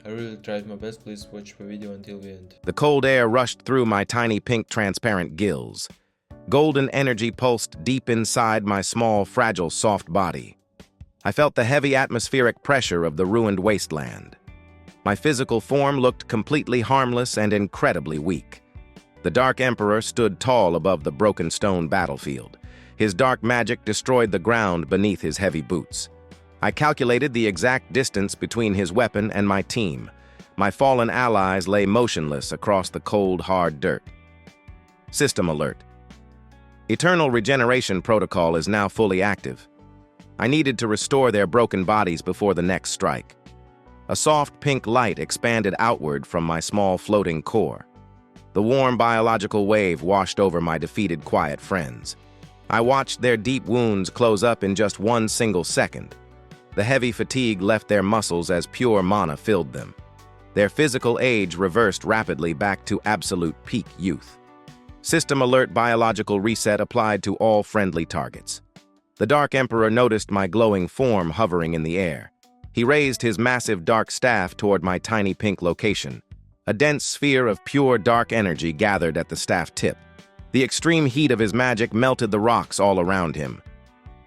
I really tried my best, please watch the video until the end. The cold air rushed through my tiny pink transparent gills. Golden energy pulsed deep inside my small, fragile, soft body. I felt the heavy atmospheric pressure of the ruined wasteland. My physical form looked completely harmless and incredibly weak. The Dark Emperor stood tall above the broken stone battlefield. His dark magic destroyed the ground beneath his heavy boots. I calculated the exact distance between his weapon and my team. My fallen allies lay motionless across the cold, hard dirt. System alert. Eternal regeneration protocol is now fully active. I needed to restore their broken bodies before the next strike. A soft pink light expanded outward from my small floating core. The warm biological wave washed over my defeated quiet friends. I watched their deep wounds close up in just one single second. The heavy fatigue left their muscles as pure mana filled them. Their physical age reversed rapidly back to absolute peak youth. System alert biological reset applied to all friendly targets. The Dark Emperor noticed my glowing form hovering in the air. He raised his massive dark staff toward my tiny pink location. A dense sphere of pure dark energy gathered at the staff tip. The extreme heat of his magic melted the rocks all around him.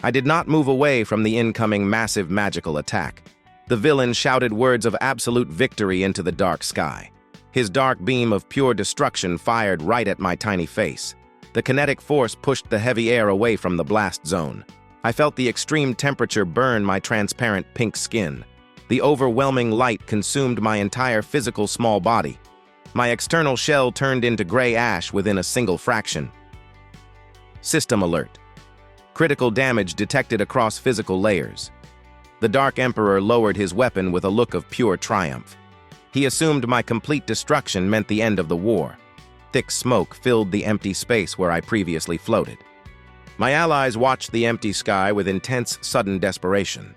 I did not move away from the incoming massive magical attack. The villain shouted words of absolute victory into the dark sky. His dark beam of pure destruction fired right at my tiny face. The kinetic force pushed the heavy air away from the blast zone. I felt the extreme temperature burn my transparent pink skin. The overwhelming light consumed my entire physical small body. My external shell turned into gray ash within a single fraction. System alert. Critical damage detected across physical layers. The Dark Emperor lowered his weapon with a look of pure triumph. He assumed my complete destruction meant the end of the war. Thick smoke filled the empty space where I previously floated. My allies watched the empty sky with intense, sudden desperation.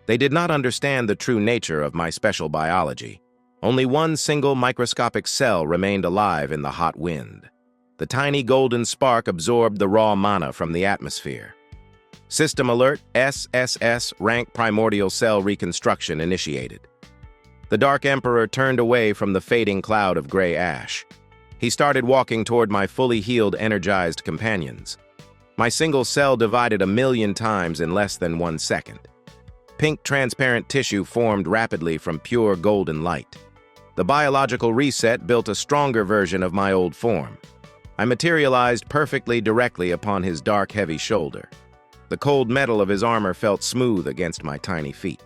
They did not understand the true nature of my special biology. Only one single microscopic cell remained alive in the hot wind. The tiny golden spark absorbed the raw mana from the atmosphere. System alert, SSS-Rank Primordial Cell Reconstruction initiated. The Dark Emperor turned away from the fading cloud of gray ash. He started walking toward my fully healed, energized companions. My single cell divided 1,000,000 times in less than 1 second. Pink transparent tissue formed rapidly from pure golden light. The biological reset built a stronger version of my old form. I materialized perfectly directly upon his dark, heavy shoulder. The cold metal of his armor felt smooth against my tiny feet.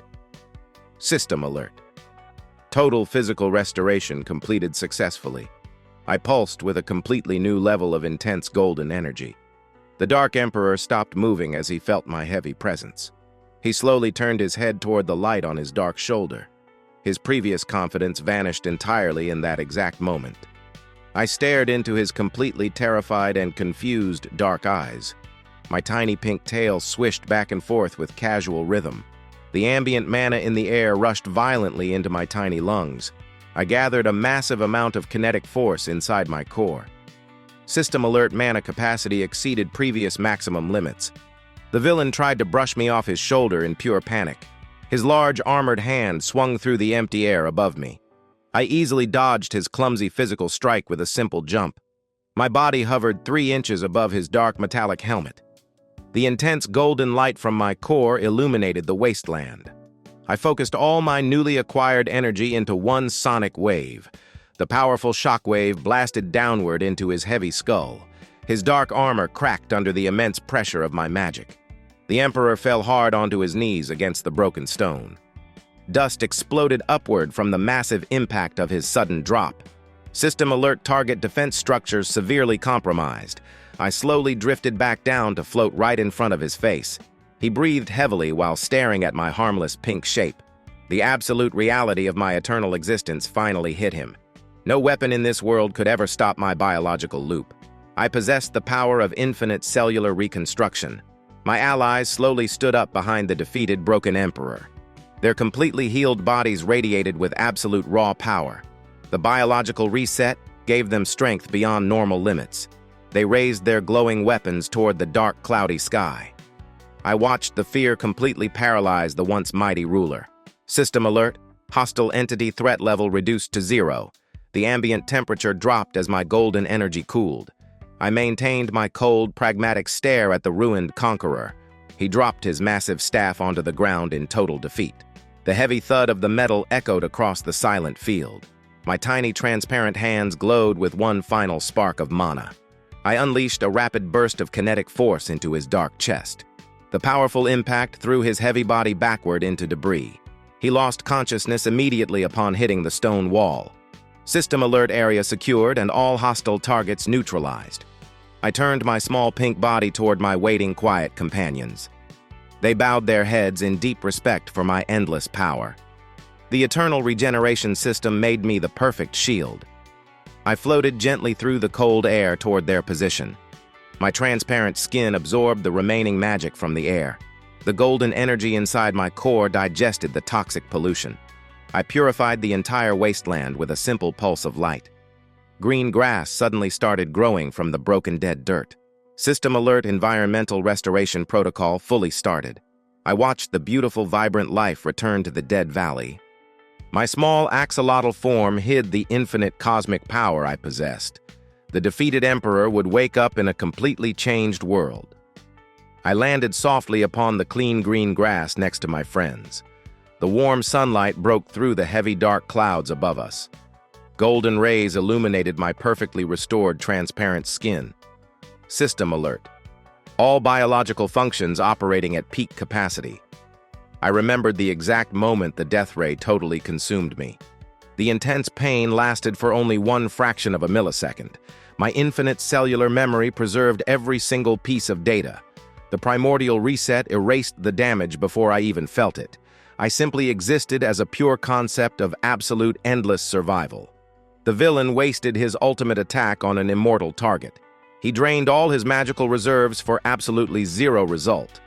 System alert. Total physical restoration completed successfully. I pulsed with a completely new level of intense golden energy. The Dark Emperor stopped moving as he felt my heavy presence. He slowly turned his head toward the light on his dark shoulder. His previous confidence vanished entirely in that exact moment. I stared into his completely terrified and confused dark eyes. My tiny pink tail swished back and forth with casual rhythm. The ambient mana in the air rushed violently into my tiny lungs. I gathered a massive amount of kinetic force inside my core. System alert mana capacity exceeded previous maximum limits. The villain tried to brush me off his shoulder in pure panic. His large armored hand swung through the empty air above me. I easily dodged his clumsy physical strike with a simple jump. My body hovered 3 inches above his dark metallic helmet. The intense golden light from my core illuminated the wasteland. I focused all my newly acquired energy into one sonic wave. The powerful shockwave blasted downward into his heavy skull. His dark armor cracked under the immense pressure of my magic. The Emperor fell hard onto his knees against the broken stone. Dust exploded upward from the massive impact of his sudden drop. System alert target defense structures severely compromised. I slowly drifted back down to float right in front of his face. He breathed heavily while staring at my harmless pink shape. The absolute reality of my eternal existence finally hit him. No weapon in this world could ever stop my biological loop. I possessed the power of infinite cellular reconstruction. My allies slowly stood up behind the defeated, broken Emperor. Their completely healed bodies radiated with absolute raw power. The biological reset gave them strength beyond normal limits. They raised their glowing weapons toward the dark, cloudy sky. I watched the fear completely paralyze the once mighty ruler. System alert, Hostile entity threat level reduced to 0. The ambient temperature dropped as my golden energy cooled. I maintained my cold, pragmatic stare at the ruined conqueror. He dropped his massive staff onto the ground in total defeat. The heavy thud of the metal echoed across the silent field. My tiny, transparent hands glowed with one final spark of mana. I unleashed a rapid burst of kinetic force into his dark chest. The powerful impact threw his heavy body backward into debris. He lost consciousness immediately upon hitting the stone wall. System alert area secured and all hostile targets neutralized. I turned my small pink body toward my waiting quiet companions. They bowed their heads in deep respect for my endless power. The eternal regeneration system made me the perfect shield. I floated gently through the cold air toward their position. My transparent skin absorbed the remaining magic from the air. The golden energy inside my core digested the toxic pollution. I purified the entire wasteland with a simple pulse of light. Green grass suddenly started growing from the broken dead dirt. System Alert Environmental Restoration Protocol fully started. I watched the beautiful, vibrant life return to the dead valley. My small axolotl form hid the infinite cosmic power I possessed. The defeated emperor would wake up in a completely changed world. I landed softly upon the clean green grass next to my friends. The warm sunlight broke through the heavy dark clouds above us. Golden rays illuminated my perfectly restored transparent skin. System alert. All biological functions operating at peak capacity. I remembered the exact moment the death ray totally consumed me. The intense pain lasted for only one fraction of a millisecond. My infinite cellular memory preserved every single piece of data. The primordial reset erased the damage before I even felt it. I simply existed as a pure concept of absolute endless survival. The villain wasted his ultimate attack on an immortal target. He drained all his magical reserves for absolutely zero result.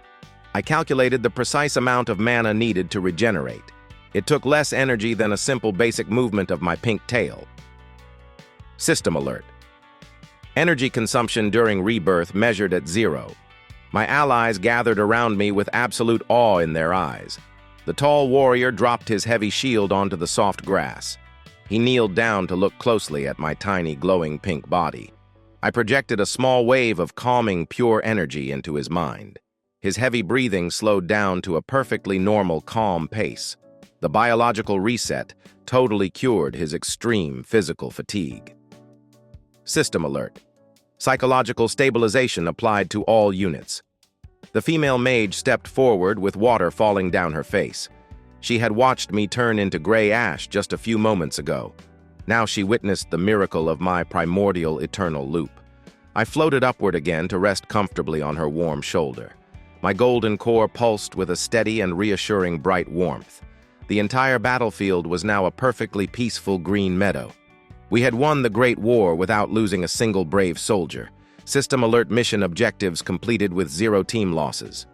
I calculated the precise amount of mana needed to regenerate. It took less energy than a simple basic movement of my pink tail. System alert. Energy consumption during rebirth measured at 0. My allies gathered around me with absolute awe in their eyes. The tall warrior dropped his heavy shield onto the soft grass. He kneeled down to look closely at my tiny, glowing pink body. I projected a small wave of calming, pure energy into his mind. His heavy breathing slowed down to a perfectly normal, calm pace. The biological reset totally cured his extreme physical fatigue. System alert. Psychological stabilization applied to all units. The female mage stepped forward with water falling down her face. She had watched me turn into gray ash just a few moments ago. Now she witnessed the miracle of my primordial eternal loop. I floated upward again to rest comfortably on her warm shoulder. My golden core pulsed with a steady and reassuring bright warmth. The entire battlefield was now a perfectly peaceful green meadow. We had won the Great War without losing a single brave soldier. System alert mission objectives completed with 0 team losses.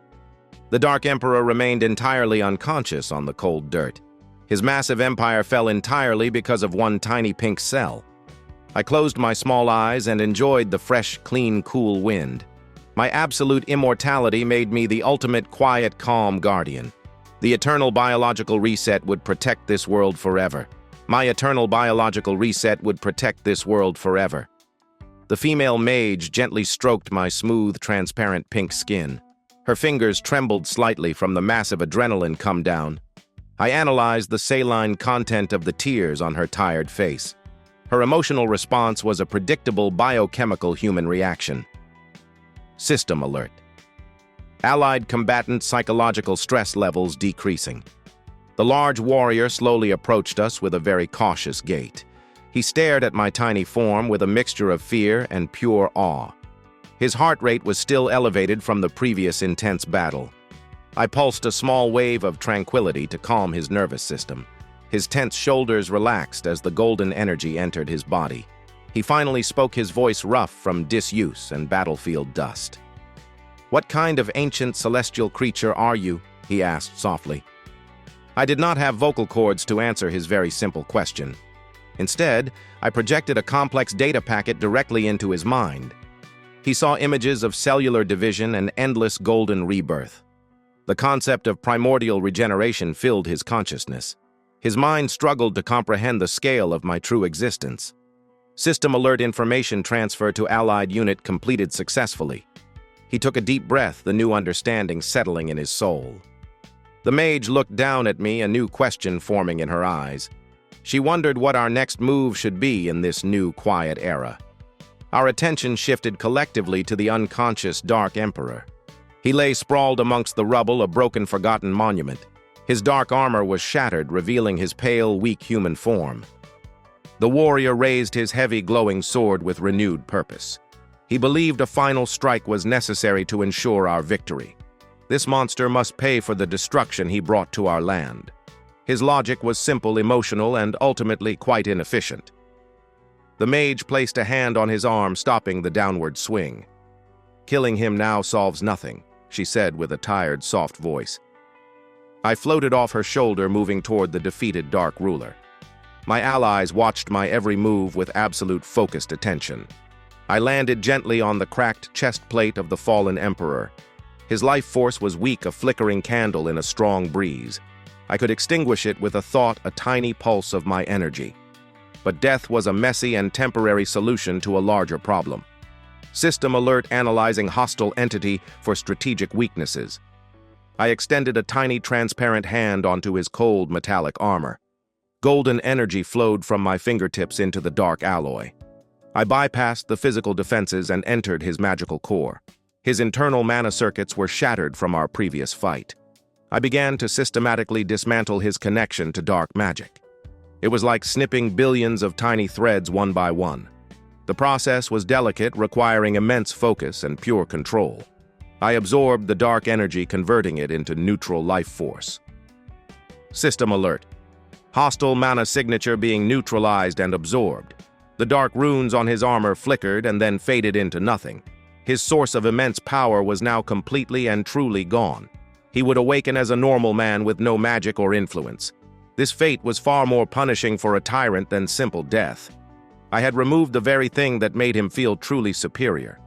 The Dark Emperor remained entirely unconscious on the cold dirt. His massive empire fell entirely because of one tiny pink cell. I closed my small eyes and enjoyed the fresh, clean, cool wind. My absolute immortality made me the ultimate quiet, calm guardian. The eternal biological reset would protect this world forever. My eternal biological reset would protect this world forever. The female mage gently stroked my smooth, transparent pink skin. Her fingers trembled slightly from the massive adrenaline come down. I analyzed the saline content of the tears on her tired face. Her emotional response was a predictable biochemical human reaction. System alert. Allied combatant psychological stress levels decreasing. The large warrior slowly approached us with a very cautious gait. He stared at my tiny form with a mixture of fear and pure awe. His heart rate was still elevated from the previous intense battle. I pulsed a small wave of tranquility to calm his nervous system. His tense shoulders relaxed as the golden energy entered his body. He finally spoke, his voice rough from disuse and battlefield dust. "What kind of ancient celestial creature are you?" he asked softly. I did not have vocal cords to answer his very simple question. Instead, I projected a complex data packet directly into his mind. He saw images of cellular division and endless golden rebirth. The concept of primordial regeneration filled his consciousness. His mind struggled to comprehend the scale of my true existence. System alert information transfer to allied unit completed successfully. He took a deep breath, the new understanding settling in his soul. The mage looked down at me, a new question forming in her eyes. She wondered what our next move should be in this new quiet era. Our attention shifted collectively to the unconscious Dark Emperor. He lay sprawled amongst the rubble, a broken, forgotten monument. His dark armor was shattered, revealing his pale, weak human form. The warrior raised his heavy, glowing sword with renewed purpose. He believed a final strike was necessary to ensure our victory. This monster must pay for the destruction he brought to our land. His logic was simple, emotional, and ultimately quite inefficient. The mage placed a hand on his arm, stopping the downward swing. "Killing him now solves nothing," she said with a tired, soft voice. I floated off her shoulder, moving toward the defeated Dark Ruler. My allies watched my every move with absolute focused attention. I landed gently on the cracked chest plate of the fallen Emperor. His life force was weak, a flickering candle in a strong breeze. I could extinguish it with a thought, a tiny pulse of my energy. But death was a messy and temporary solution to a larger problem. System alert analyzing hostile entity for strategic weaknesses. I extended a tiny transparent hand onto his cold metallic armor. Golden energy flowed from my fingertips into the dark alloy. I bypassed the physical defenses and entered his magical core. His internal mana circuits were shattered from our previous fight. I began to systematically dismantle his connection to dark magic. It was like snipping billions of tiny threads one by one. The process was delicate, requiring immense focus and pure control. I absorbed the dark energy, converting it into neutral life force. System alert. Hostile mana signature being neutralized and absorbed. The dark runes on his armor flickered and then faded into nothing. His source of immense power was now completely and truly gone. He would awaken as a normal man with no magic or influence. This fate was far more punishing for a tyrant than simple death. I had removed the very thing that made him feel truly superior.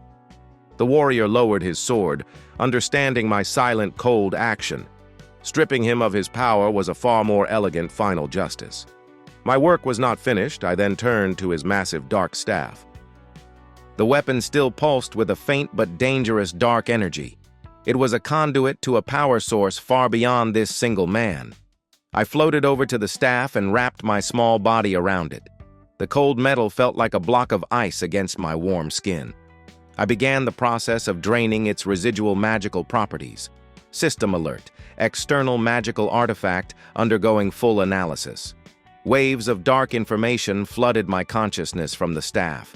The warrior lowered his sword, understanding my silent, cold action. Stripping him of his power was a far more elegant final justice. My work was not finished. I then turned to his massive dark staff. The weapon still pulsed with a faint but dangerous dark energy. It was a conduit to a power source far beyond this single man. I floated over to the staff and wrapped my small body around it. The cold metal felt like a block of ice against my warm skin. I began the process of draining its residual magical properties. System alert. External magical artifact undergoing full analysis. Waves of dark information flooded my consciousness from the staff.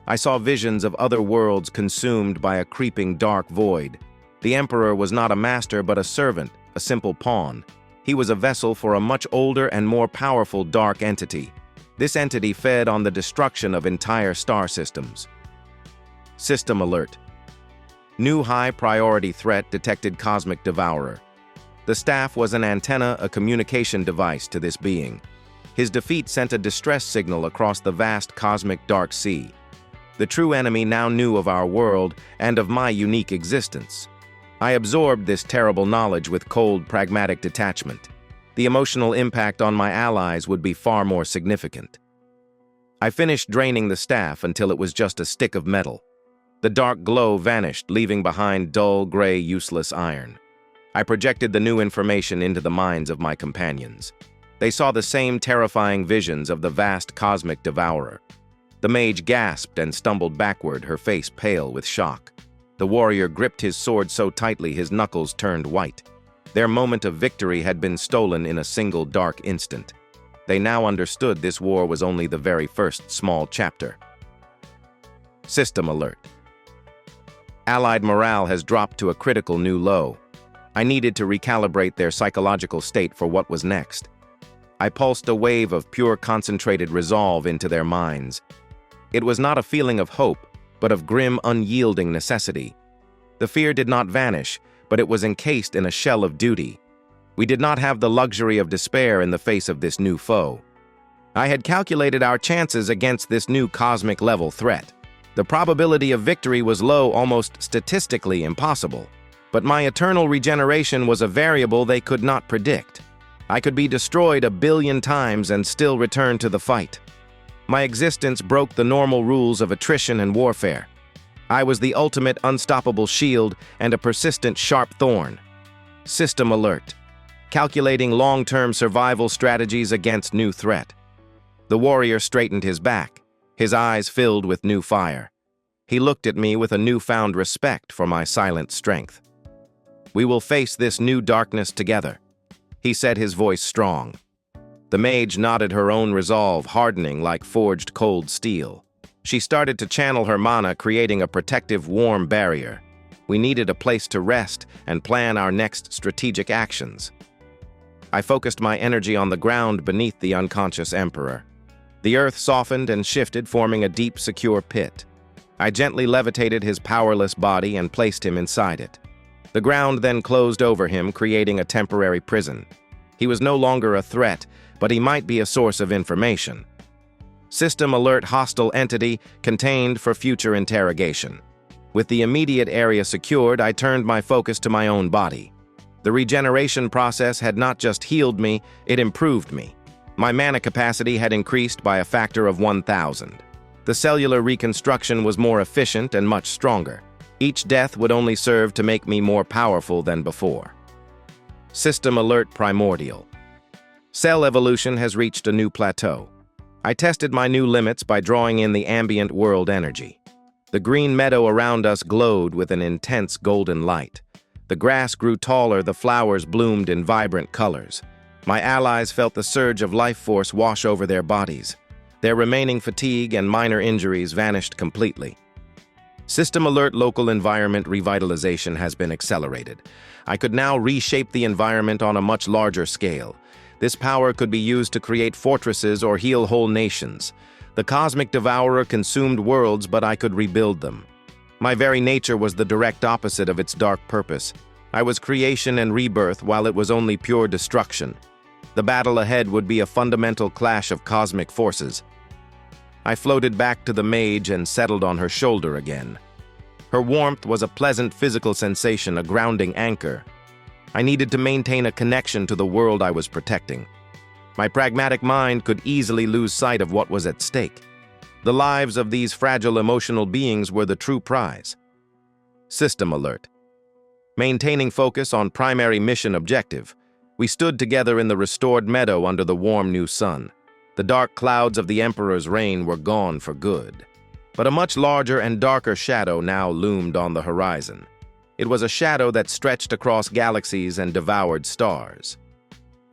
I saw visions of other worlds consumed by a creeping dark void. The Emperor was not a master but a servant, a simple pawn. He was a vessel for a much older and more powerful dark entity. This entity fed on the destruction of entire star systems. System alert. New high-priority threat detected. Cosmic Devourer. The staff was an antenna, a communication device to this being. His defeat sent a distress signal across the vast cosmic dark sea. The true enemy now knew of our world and of my unique existence. I absorbed this terrible knowledge with cold, pragmatic detachment. The emotional impact on my allies would be far more significant. I finished draining the staff until it was just a stick of metal. The dark glow vanished, leaving behind dull, gray, useless iron. I projected the new information into the minds of my companions. They saw the same terrifying visions of the vast Cosmic Devourer. The mage gasped and stumbled backward, her face pale with shock. The warrior gripped his sword so tightly his knuckles turned white. Their moment of victory had been stolen in a single dark instant. They now understood this war was only the very first small chapter. System alert. Allied morale has dropped to a critical new low. I needed to recalibrate their psychological state for what was next. I pulsed a wave of pure concentrated resolve into their minds. It was not a feeling of hope, but of grim, unyielding necessity. The fear did not vanish, but it was encased in a shell of duty. We did not have the luxury of despair in the face of this new foe. I had calculated our chances against this new cosmic-level threat. The probability of victory was low, almost statistically impossible. But my eternal regeneration was a variable they could not predict. I could be destroyed 1,000,000,000 times and still return to the fight. My existence broke the normal rules of attrition and warfare. I was the ultimate unstoppable shield and a persistent sharp thorn. System alert. Calculating long-term survival strategies against new threat. The warrior straightened his back, his eyes filled with new fire. He looked at me with a newfound respect for my silent strength. "We will face this new darkness together," he said, his voice strong. The mage nodded, her own resolve hardening like forged cold steel. She started to channel her mana, creating a protective, warm barrier. We needed a place to rest and plan our next strategic actions. I focused my energy on the ground beneath the unconscious emperor. The earth softened and shifted, forming a deep, secure pit. I gently levitated his powerless body and placed him inside it. The ground then closed over him, creating a temporary prison. He was no longer a threat, but he might be a source of information. System alert, hostile entity contained for future interrogation. With the immediate area secured, I turned my focus to my own body. The regeneration process had not just healed me, it improved me. My mana capacity had increased by a factor of 1,000. The cellular reconstruction was more efficient and much stronger. Each death would only serve to make me more powerful than before. System alert, primordial. Cell evolution has reached a new plateau. I tested my new limits by drawing in the ambient world energy. The green meadow around us glowed with an intense golden light. The grass grew taller, the flowers bloomed in vibrant colors. My allies felt the surge of life force wash over their bodies. Their remaining fatigue and minor injuries vanished completely. System alert, local environment revitalization has been accelerated. I could now reshape the environment on a much larger scale. This power could be used to create fortresses or heal whole nations. The Cosmic Devourer consumed worlds, but I could rebuild them. My very nature was the direct opposite of its dark purpose. I was creation and rebirth, while it was only pure destruction. The battle ahead would be a fundamental clash of cosmic forces. I floated back to the mage and settled on her shoulder again. Her warmth was a pleasant physical sensation, a grounding anchor. I needed to maintain a connection to the world I was protecting. My pragmatic mind could easily lose sight of what was at stake. The lives of these fragile emotional beings were the true prize. System alert. Maintaining focus on primary mission objective, we stood together in the restored meadow under the warm new sun. The dark clouds of the Emperor's reign were gone for good. But a much larger and darker shadow now loomed on the horizon. It was a shadow that stretched across galaxies and devoured stars.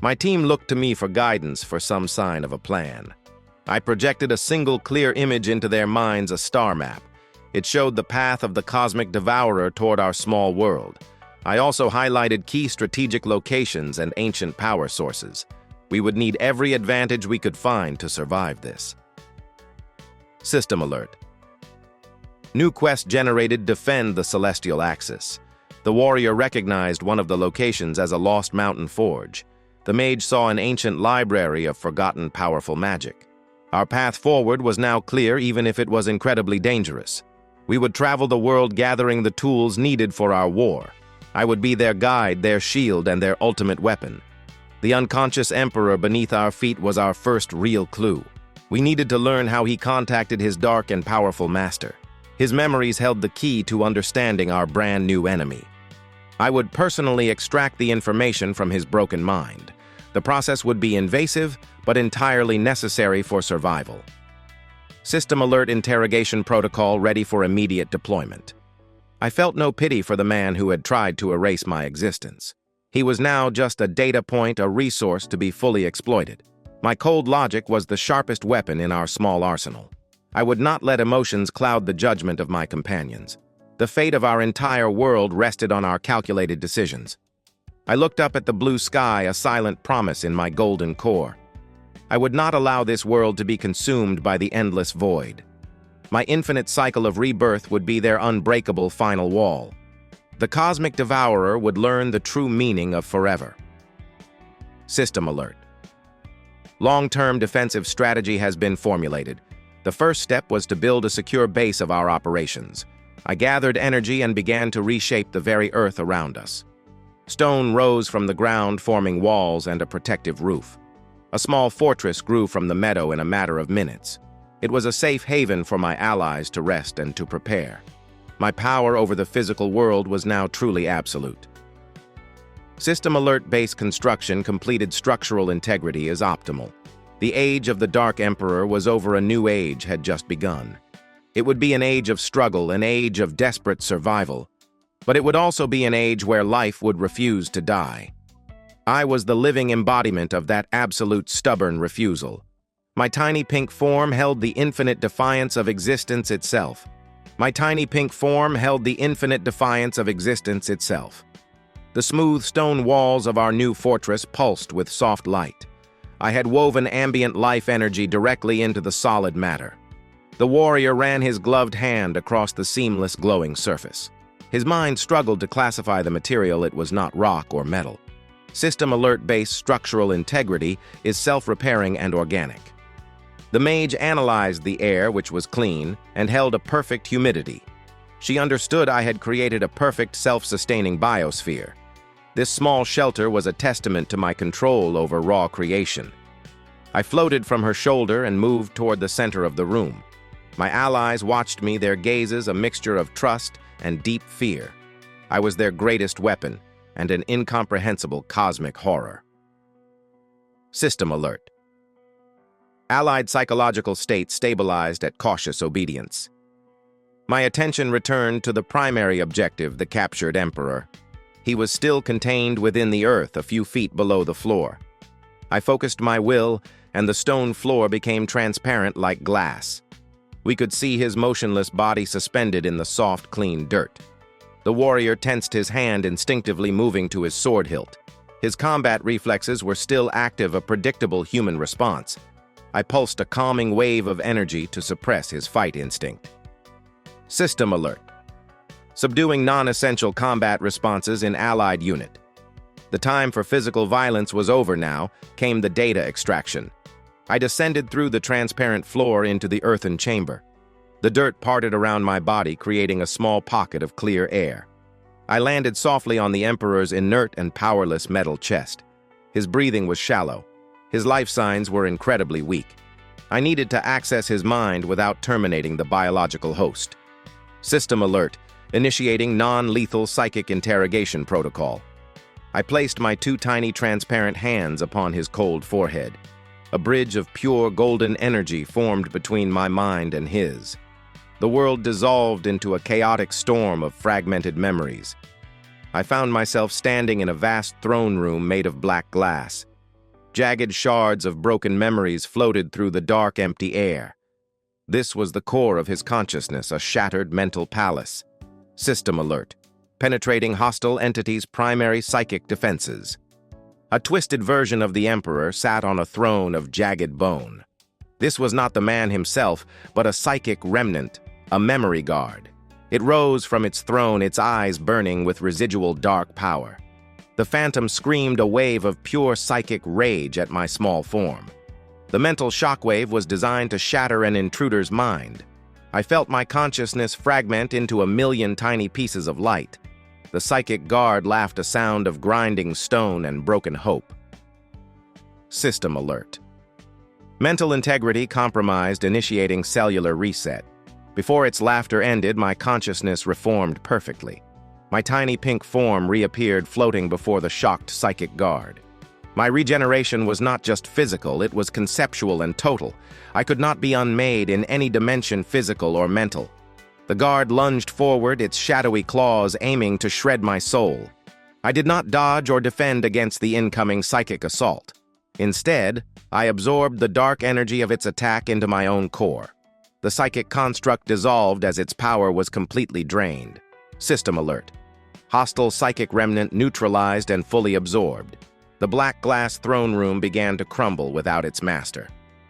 My team looked to me for guidance, for some sign of a plan. I projected a single clear image into their minds, a star map. It showed the path of the Cosmic Devourer toward our small world. I also highlighted key strategic locations and ancient power sources. We would need every advantage we could find to survive this. System alert. New quest generated, defend the celestial axis. The warrior recognized one of the locations as a lost mountain forge. The mage saw an ancient library of forgotten powerful magic. Our path forward was now clear, even if it was incredibly dangerous. We would travel the world gathering the tools needed for our war. I would be their guide, their shield, and their ultimate weapon. The unconscious emperor beneath our feet was our first real clue. We needed to learn how he contacted his dark and powerful master. His memories held the key to understanding our brand new enemy. I would personally extract the information from his broken mind. The process would be invasive, but entirely necessary for survival. System alert, interrogation protocol ready for immediate deployment. I felt no pity for the man who had tried to erase my existence. He was now just a data point, a resource to be fully exploited. My cold logic was the sharpest weapon in our small arsenal. I would not let emotions cloud the judgment of my companions. The fate of our entire world rested on our calculated decisions. I looked up at the blue sky, a silent promise in my golden core. I would not allow this world to be consumed by the endless void. My infinite cycle of rebirth would be their unbreakable final wall. The Cosmic Devourer would learn the true meaning of forever. System alert. Long-term defensive strategy has been formulated. The first step was to build a secure base of our operations. I gathered energy and began to reshape the very earth around us. Stone rose from the ground, forming walls and a protective roof. A small fortress grew from the meadow in a matter of minutes. It was a safe haven for my allies to rest and to prepare. My power over the physical world was now truly absolute. System alert-based construction completed structural integrity is optimal. The age of the Dark Emperor was over. A new age had just begun. It would be an age of struggle, an age of desperate survival. But it would also be an age where life would refuse to die. I was the living embodiment of that absolute stubborn refusal. My tiny pink form held the infinite defiance of existence itself. My tiny pink form held the infinite defiance of existence itself. The smooth stone walls of our new fortress pulsed with soft light. I had woven ambient life energy directly into the solid matter. The warrior ran his gloved hand across the seamless, glowing surface. His mind struggled to classify the material. It was not rock or metal. System alert-based structural integrity is self-repairing and organic. The mage analyzed the air, which was clean, and held a perfect humidity. She understood I had created a perfect self-sustaining biosphere. This small shelter was a testament to my control over raw creation. I floated from her shoulder and moved toward the center of the room. My allies watched me, their gazes a mixture of trust and deep fear. I was their greatest weapon and an incomprehensible cosmic horror. System alert. Allied psychological state stabilized at cautious obedience. My attention returned to the primary objective, the captured Emperor. He was still contained within the earth, a few feet below the floor. I focused my will, and the stone floor became transparent like glass. We could see his motionless body suspended in the soft, clean dirt. The warrior tensed his hand, instinctively moving to his sword hilt. His combat reflexes were still active, a predictable human response. I pulsed a calming wave of energy to suppress his fight instinct. System alert. Subduing non-essential combat responses in allied unit. The time for physical violence was over now, came the data extraction. I descended through the transparent floor into the earthen chamber. The dirt parted around my body, creating a small pocket of clear air. I landed softly on the Emperor's inert and powerless metal chest. His breathing was shallow. His life signs were incredibly weak. I needed to access his mind without terminating the biological host. System alert. Initiating non-lethal psychic interrogation protocol. I placed my two tiny transparent hands upon his cold forehead. A bridge of pure golden energy formed between my mind and his. The world dissolved into a chaotic storm of fragmented memories. I found myself standing in a vast throne room made of black glass. Jagged shards of broken memories floated through the dark, empty air. This was the core of his consciousness, a shattered mental palace. System alert. Penetrating hostile entities' primary psychic defenses. A twisted version of the Emperor sat on a throne of jagged bone. This was not the man himself, but a psychic remnant, a memory guard. It rose from its throne, its eyes burning with residual dark power. The phantom screamed a wave of pure psychic rage at my small form. The mental shockwave was designed to shatter an intruder's mind. I felt my consciousness fragment into a million tiny pieces of light. The psychic guard laughed, a sound of grinding stone and broken hope. System alert. Mental integrity compromised, initiating cellular reset. Before its laughter ended, my consciousness reformed perfectly. My tiny pink form reappeared, floating before the shocked psychic guard. My regeneration was not just physical, it was conceptual and total. I could not be unmade in any dimension, physical or mental. The guard lunged forward, its shadowy claws aiming to shred my soul. I did not dodge or defend against the incoming psychic assault. Instead, I absorbed the dark energy of its attack into my own core. The psychic construct dissolved as its power was completely drained. System alert. Hostile psychic remnant neutralized and fully absorbed. The black glass throne room began to crumble without its master.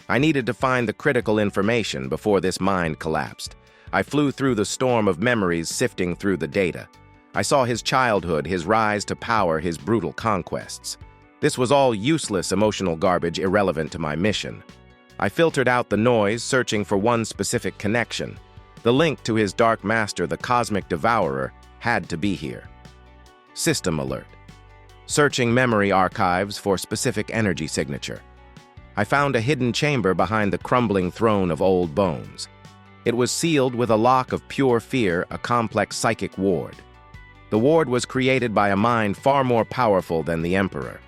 I needed to find the critical information before this mind collapsed. I flew through the storm of memories, sifting through the data. I saw his childhood, his rise to power, his brutal conquests. This was all useless emotional garbage, irrelevant to my mission. I filtered out the noise, searching for one specific connection. The link to his dark master, the Cosmic Devourer, had to be here. System alert. searching memory archives for specific energy signature. I found a hidden chamber behind the crumbling throne of old bones. It was sealed with a lock of pure fear, a complex psychic ward. The ward was created by a mind far more powerful than the Emperor.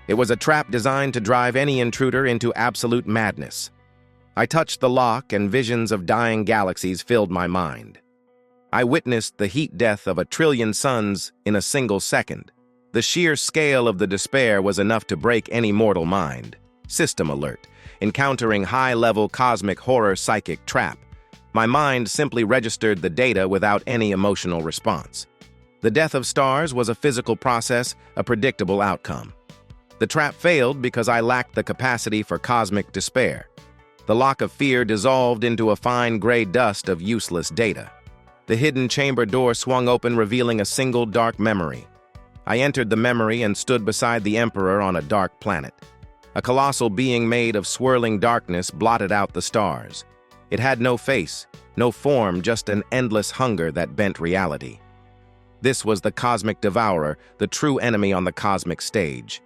It was a trap designed to drive any intruder into absolute madness. I touched the lock and visions of dying galaxies filled my mind. I witnessed the heat death of 1 trillion suns in a single second. The sheer scale of the despair was enough to break any mortal mind. System alert. Encountering high-level cosmic horror psychic trap. My mind simply registered the data without any emotional response. The death of stars was a physical process, a predictable outcome. The trap failed because I lacked the capacity for cosmic despair. The lock of fear dissolved into a fine gray dust of useless data. The hidden chamber door swung open, revealing a single dark memory. I entered the memory and stood beside the Emperor on a dark planet. A colossal being made of swirling darkness blotted out the stars. It had no face, no form, just an endless hunger that bent reality. This was the Cosmic Devourer, the true enemy on the cosmic stage.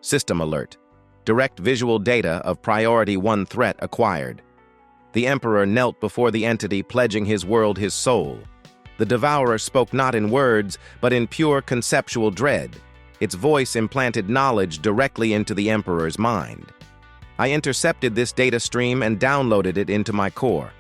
System alert. Direct visual data of Priority 1 threat acquired. The Emperor knelt before the entity, pledging his world, his soul. The Devourer spoke not in words, but in pure conceptual dread. Its voice implanted knowledge directly into the Emperor's mind. I intercepted this data stream and downloaded it into my core.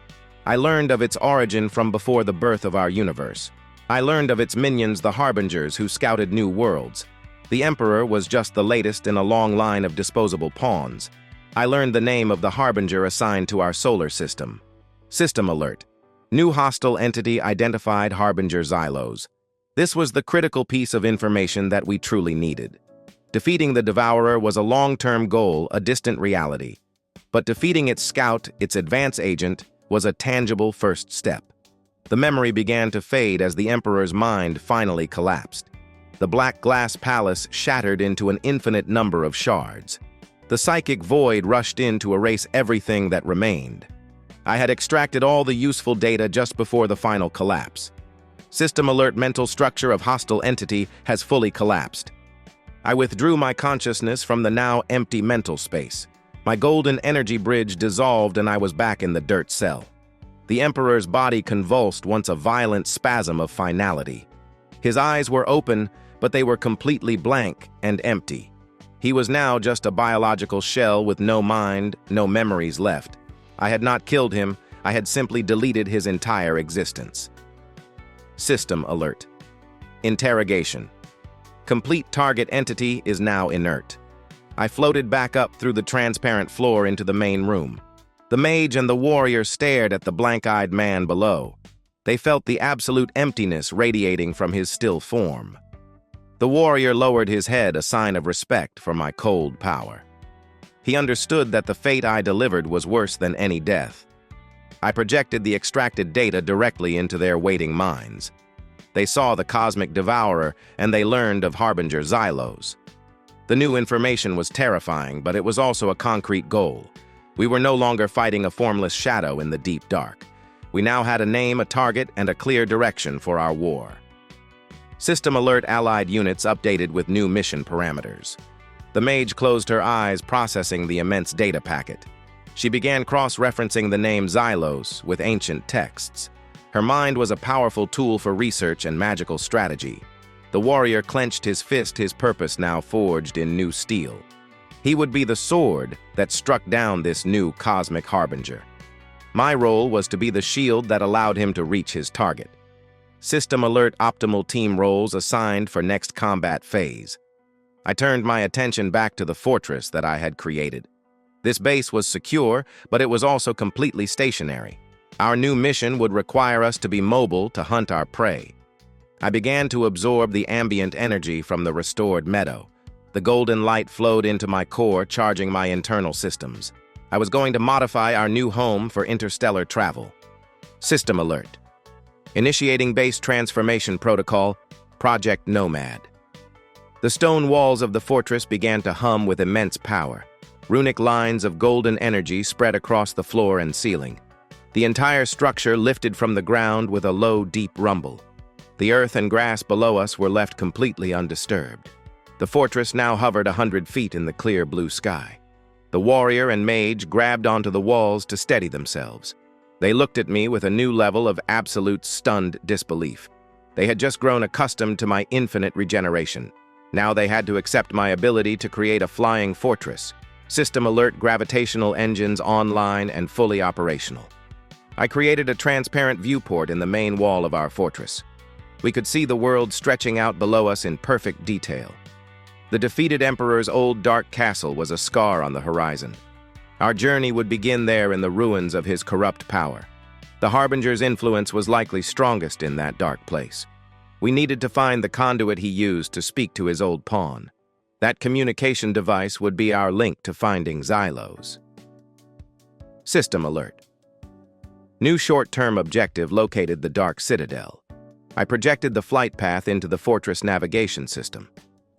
I learned of its origin from before the birth of our universe. I learned of its minions, the Harbingers, who scouted new worlds. The Emperor was just the latest in a long line of disposable pawns. I learned the name of the Harbinger assigned to our solar system. System alert. New hostile entity identified, Harbinger Xylos. This was the critical piece of information that we truly needed. Defeating the Devourer was a long-term goal, a distant reality. But defeating its scout, its advance agent, was a tangible first step. The memory began to fade as the Emperor's mind finally collapsed. The black glass palace shattered into an infinite number of shards. The psychic void rushed in to erase everything that remained. I had extracted all the useful data just before the final collapse. System alert. Mental structure of hostile entity has fully collapsed. I withdrew my consciousness from the now empty mental space. My golden energy bridge dissolved and I was back in the dirt cell. The Emperor's body convulsed once a violent spasm of finality. His eyes were open, but they were completely blank and empty. He was now just a biological shell with no mind, no memories left. I had not killed him, I had simply deleted his entire existence. System alert. Interrogation. Complete target entity is now inert. I floated back up through the transparent floor into the main room. The mage and the warrior stared at the blank-eyed man below. They felt the absolute emptiness radiating from his still form. The warrior lowered his head, a sign of respect for my cold power. He understood that the fate I delivered was worse than any death. I projected the extracted data directly into their waiting minds. They saw the Cosmic Devourer, and they learned of Harbinger Xylos. The new information was terrifying, but it was also a concrete goal. We were no longer fighting a formless shadow in the deep dark. We now had a name, a target, and a clear direction for our war. System alert. Allied units updated with new mission parameters. The mage closed her eyes, processing the immense data packet. She began cross-referencing the name Xylos with ancient texts. Her mind was a powerful tool for research and magical strategy. The warrior clenched his fist, his purpose now forged in new steel. He would be the sword that struck down this new cosmic harbinger. My role was to be the shield that allowed him to reach his target. System alert. Optimal team roles assigned for next combat phase. I turned my attention back to the fortress that I had created. This base was secure, but it was also completely stationary. Our new mission would require us to be mobile to hunt our prey. I began to absorb the ambient energy from the restored meadow. The golden light flowed into my core, charging my internal systems. I was going to modify our new home for interstellar travel. System alert. Initiating base transformation protocol, Project Nomad. The stone walls of the fortress began to hum with immense power. Runic lines of golden energy spread across the floor and ceiling. The entire structure lifted from the ground with a low, deep rumble. The earth and grass below us were left completely undisturbed. The fortress now hovered 100 feet in the clear blue sky. The warrior and mage grabbed onto the walls to steady themselves. They looked at me with a new level of absolute stunned disbelief. They had just grown accustomed to my infinite regeneration. Now they had to accept my ability to create a flying fortress. System alert gravitational engines online and fully operational. I created a transparent viewport in the main wall of our fortress. We could see the world stretching out below us in perfect detail. The defeated emperor's old dark castle was a scar on the horizon. Our journey would begin there in the ruins of his corrupt power. The Harbinger's influence was likely strongest in that dark place. We needed to find the conduit he used to speak to his old pawn. That communication device would be our link to finding Xylos. System alert. New short-term objective located the Dark Citadel. I projected the flight path into the fortress navigation system.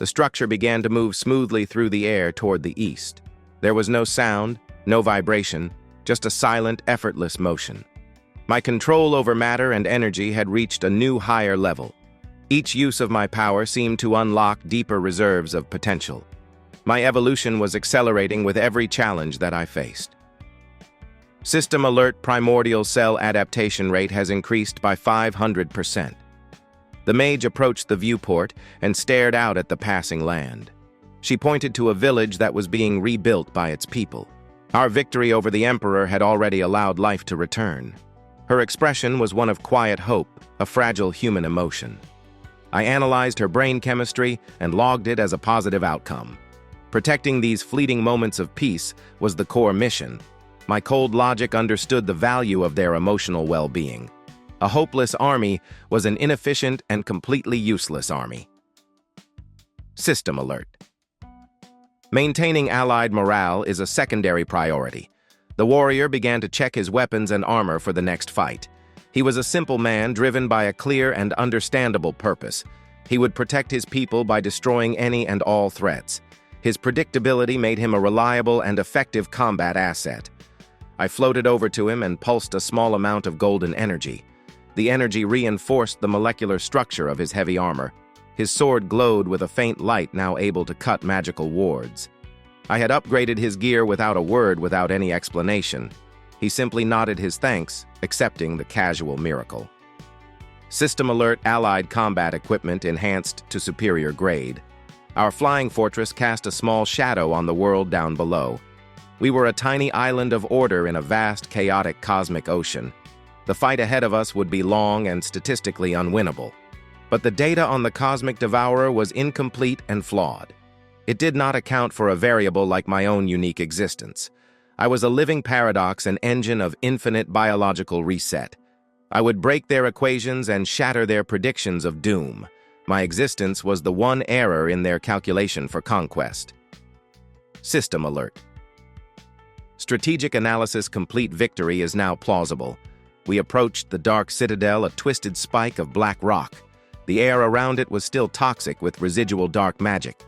The structure began to move smoothly through the air toward the east. There was no sound, no vibration, just a silent, effortless motion. My control over matter and energy had reached a new higher level. Each use of my power seemed to unlock deeper reserves of potential. My evolution was accelerating with every challenge that I faced. System alert primordial cell adaptation rate has increased by 500%. The mage approached the viewport and stared out at the passing land. She pointed to a village that was being rebuilt by its people. Our victory over the emperor had already allowed life to return. Her expression was one of quiet hope, a fragile human emotion. I analyzed her brain chemistry and logged it as a positive outcome. Protecting these fleeting moments of peace was the core mission. My cold logic understood the value of their emotional well-being. A hopeless army was an inefficient and completely useless army. System alert. Maintaining allied morale is a secondary priority. The warrior began to check his weapons and armor for the next fight. He was a simple man driven by a clear and understandable purpose. He would protect his people by destroying any and all threats. His predictability made him a reliable and effective combat asset. I floated over to him and pulsed a small amount of golden energy. The energy reinforced the molecular structure of his heavy armor. His sword glowed with a faint light now able to cut magical wards. I had upgraded his gear without a word, without any explanation. He simply nodded his thanks, accepting the casual miracle. System alert allied combat equipment enhanced to superior grade. Our flying fortress cast a small shadow on the world down below. We were a tiny island of order in a vast, chaotic cosmic ocean. The fight ahead of us would be long and statistically unwinnable. But the data on the Cosmic Devourer was incomplete and flawed. It did not account for a variable like my own unique existence. I was a living paradox, an engine of infinite biological reset. I would break their equations and shatter their predictions of doom. My existence was the one error in their calculation for conquest. System alert. Strategic analysis complete. Victory is now plausible. We approached the Dark Citadel, a twisted spike of black rock. The air around it was still toxic with residual dark magic.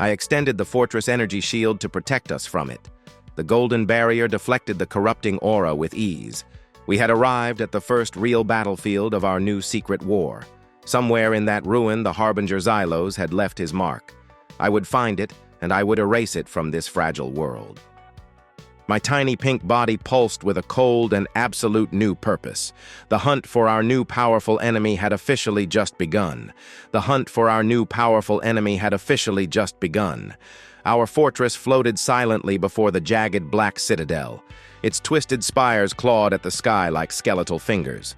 I extended the fortress energy shield to protect us from it. The golden barrier deflected the corrupting aura with ease. We had arrived at the first real battlefield of our new secret war. Somewhere in that ruin, the Harbinger Xylos had left his mark. I would find it, and I would erase it from this fragile world. My tiny pink body pulsed with a cold and absolute new purpose. The hunt for our new powerful enemy had officially just begun. The hunt for our new powerful enemy had officially just begun. Our fortress floated silently before the jagged black citadel. Its twisted spires clawed at the sky like skeletal fingers.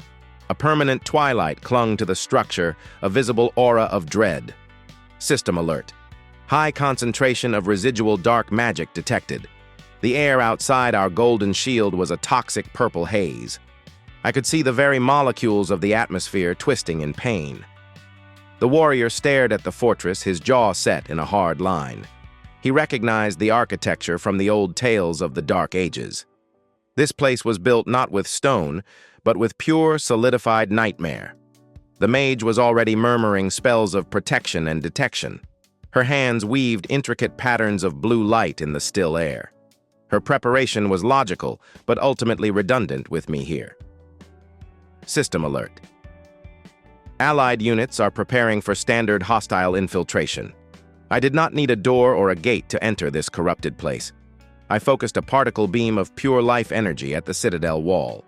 A permanent twilight clung to the structure, a visible aura of dread. System alert. High concentration of residual dark magic detected. The air outside our golden shield was a toxic purple haze. I could see the very molecules of the atmosphere twisting in pain. The warrior stared at the fortress, his jaw set in a hard line. He recognized the architecture from the old tales of the Dark Ages. This place was built not with stone, but with pure, solidified nightmare. The mage was already murmuring spells of protection and detection. Her hands weaved intricate patterns of blue light in the still air. Her preparation was logical, but ultimately redundant with me here. System alert. Allied units are preparing for standard hostile infiltration. I did not need a door or a gate to enter this corrupted place. I focused a particle beam of pure life energy at the citadel wall.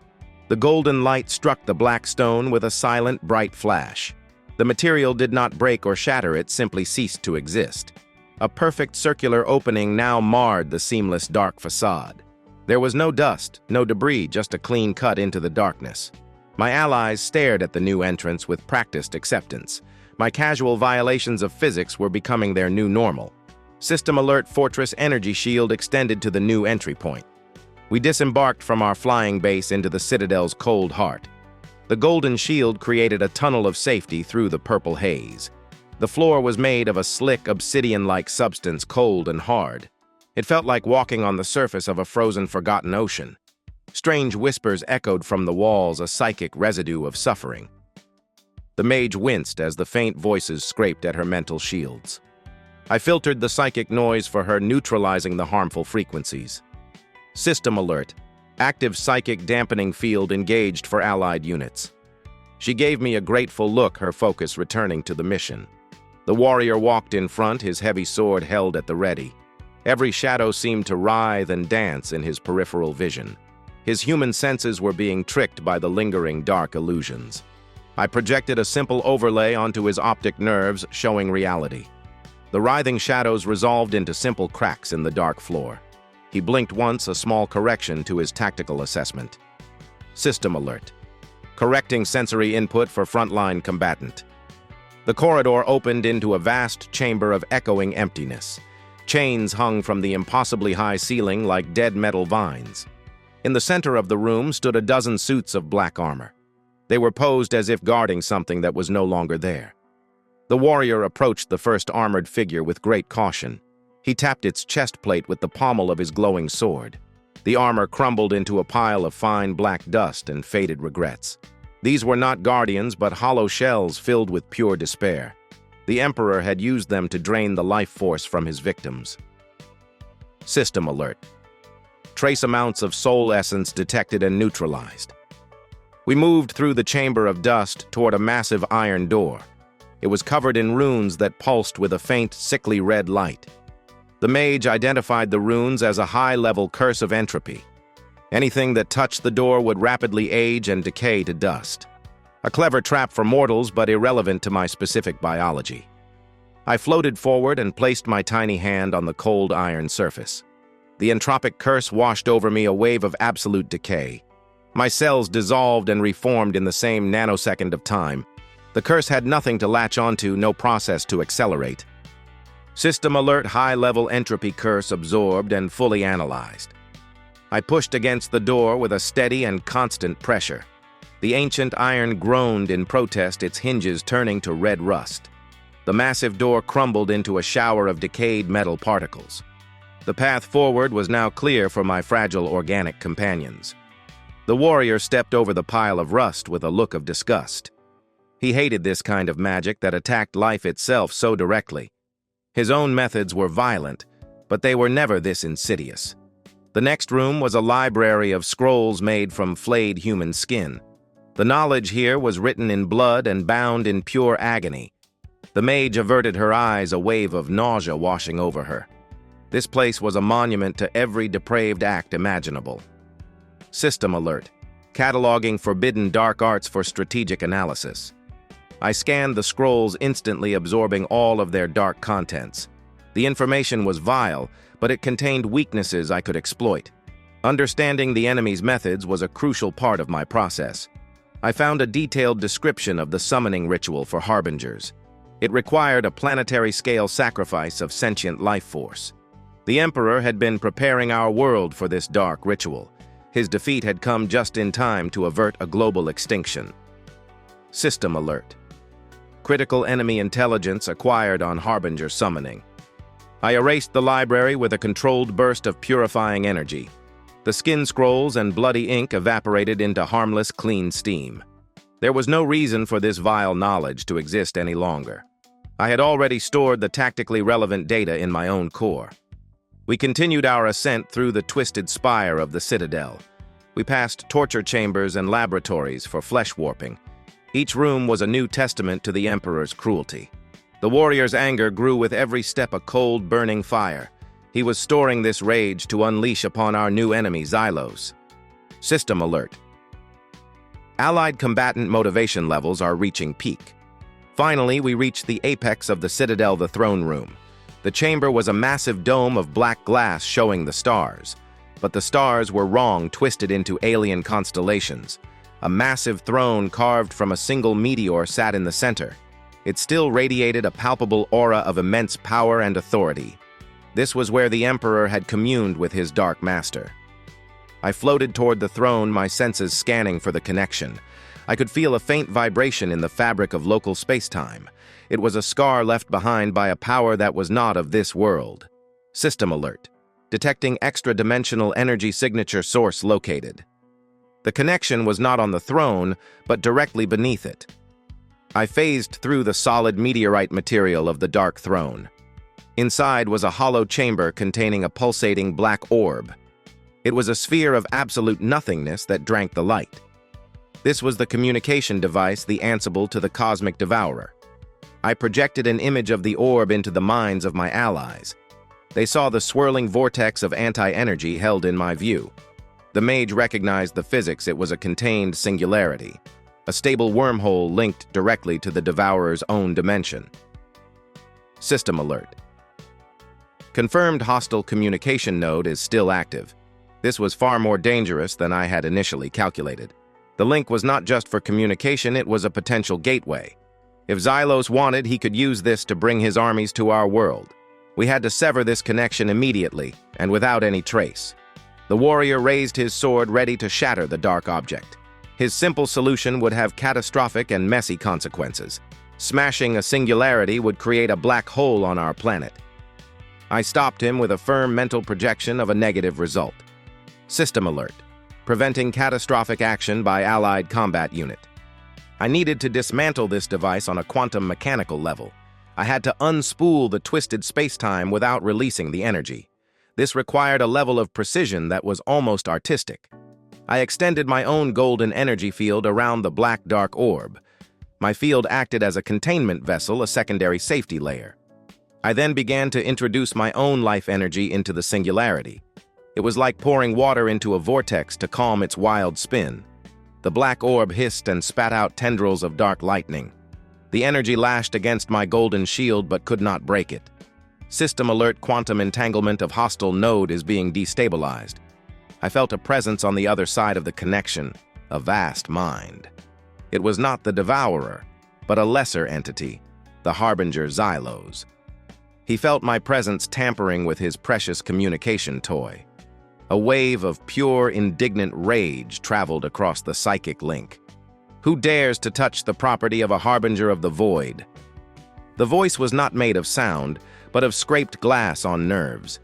The golden light struck the black stone with a silent, bright flash. The material did not break or shatter, it simply ceased to exist. A perfect circular opening now marred the seamless dark facade. There was no dust, no debris, just a clean cut into the darkness. My allies stared at the new entrance with practiced acceptance. My casual violations of physics were becoming their new normal. System Alert Fortress energy shield extended to the new entry point. We disembarked from our flying base into the citadel's cold heart. The golden shield created a tunnel of safety through the purple haze. The floor was made of a slick, obsidian-like substance, cold and hard. It felt like walking on the surface of a frozen, forgotten ocean. Strange whispers echoed from the walls, a psychic residue of suffering. The mage winced as the faint voices scraped at her mental shields. I filtered the psychic noise for her, neutralizing the harmful frequencies. System alert. Active psychic dampening field engaged for allied units. She gave me a grateful look, her focus returning to the mission. The warrior walked in front, his heavy sword held at the ready. Every shadow seemed to writhe and dance in his peripheral vision. His human senses were being tricked by the lingering dark illusions. I projected a simple overlay onto his optic nerves, showing reality. The writhing shadows resolved into simple cracks in the dark floor. He blinked once, a small correction to his tactical assessment. System alert. Correcting sensory input for frontline combatant. The corridor opened into a vast chamber of echoing emptiness. Chains hung from the impossibly high ceiling like dead metal vines. In the center of the room stood a dozen suits of black armor. They were posed as if guarding something that was no longer there. The warrior approached the first armored figure with great caution. He tapped its chest plate with the pommel of his glowing sword. The armor crumbled into a pile of fine black dust and faded regrets. These were not guardians, but hollow shells filled with pure despair. The Emperor had used them to drain the life force from his victims. System alert. Trace amounts of soul essence detected and neutralized. We moved through the chamber of dust toward a massive iron door. It was covered in runes that pulsed with a faint, sickly red light. The mage identified the runes as a high-level curse of entropy. Anything that touched the door would rapidly age and decay to dust. A clever trap for mortals, but irrelevant to my specific biology. I floated forward and placed my tiny hand on the cold iron surface. The entropic curse washed over me, a wave of absolute decay. My cells dissolved and reformed in the same nanosecond of time. The curse had nothing to latch onto, no process to accelerate. System alert, high-level entropy curse absorbed and fully analyzed. I pushed against the door with a steady and constant pressure. The ancient iron groaned in protest, its hinges turning to red rust. The massive door crumbled into a shower of decayed metal particles. The path forward was now clear for my fragile organic companions. The warrior stepped over the pile of rust with a look of disgust. He hated this kind of magic that attacked life itself so directly. His own methods were violent, but they were never this insidious. The next room was a library of scrolls made from flayed human skin. The knowledge here was written in blood and bound in pure agony. The mage averted her eyes, a wave of nausea washing over her. This place was a monument to every depraved act imaginable. System alert. Cataloging forbidden dark arts for strategic analysis. I scanned the scrolls, instantly absorbing all of their dark contents. The information was vile, but it contained weaknesses I could exploit. Understanding the enemy's methods was a crucial part of my process. I found a detailed description of the summoning ritual for Harbingers. It required a planetary-scale sacrifice of sentient life force. The Emperor had been preparing our world for this dark ritual. His defeat had come just in time to avert a global extinction. System alert. Critical enemy intelligence acquired on Harbinger summoning. I erased the library with a controlled burst of purifying energy. The skin scrolls and bloody ink evaporated into harmless, clean steam. There was no reason for this vile knowledge to exist any longer. I had already stored the tactically relevant data in my own core. We continued our ascent through the twisted spire of the citadel. We passed torture chambers and laboratories for flesh warping. Each room was a new testament to the Emperor's cruelty. The warrior's anger grew with every step, a cold, burning fire. He was storing this rage to unleash upon our new enemy, Xylos. System alert. Allied combatant motivation levels are reaching peak. Finally, we reached the apex of the citadel, the throne room. The chamber was a massive dome of black glass showing the stars. But the stars were wrong, twisted into alien constellations. A massive throne carved from a single meteor sat in the center. It still radiated a palpable aura of immense power and authority. This was where the Emperor had communed with his dark master. I floated toward the throne, my senses scanning for the connection. I could feel a faint vibration in the fabric of local space-time. It was a scar left behind by a power that was not of this world. System alert. Detecting extra-dimensional energy signature source located. The connection was not on the throne, but directly beneath it. I phased through the solid meteorite material of the dark throne. Inside was a hollow chamber containing a pulsating black orb. It was a sphere of absolute nothingness that drank the light. This was the communication device, the Ansible to the Cosmic Devourer. I projected an image of the orb into the minds of my allies. They saw the swirling vortex of anti-energy held in my view. The mage recognized the physics. It was a contained singularity, a stable wormhole linked directly to the Devourer's own dimension. System alert. Confirmed hostile communication node is still active. This was far more dangerous than I had initially calculated. The link was not just for communication, it was a potential gateway. If Xylos wanted, he could use this to bring his armies to our world. We had to sever this connection immediately, and without any trace. The warrior raised his sword, ready to shatter the dark object. His simple solution would have catastrophic and messy consequences. Smashing a singularity would create a black hole on our planet. I stopped him with a firm mental projection of a negative result. System alert. Preventing catastrophic action by allied combat unit. I needed to dismantle this device on a quantum mechanical level. I had to unspool the twisted space-time without releasing the energy. This required a level of precision that was almost artistic. I extended my own golden energy field around the black dark orb. My field acted as a containment vessel, a secondary safety layer. I then began to introduce my own life energy into the singularity. It was like pouring water into a vortex to calm its wild spin. The black orb hissed and spat out tendrils of dark lightning. The energy lashed against my golden shield but could not break it. System alert. Quantum entanglement of hostile node is being destabilized. I felt a presence on the other side of the connection, a vast mind. It was not the Devourer, but a lesser entity, the Harbinger Xylos. He felt my presence tampering with his precious communication toy. A wave of pure, indignant rage traveled across the psychic link. Who dares to touch the property of a Harbinger of the Void? The voice was not made of sound, but of scraped glass on nerves.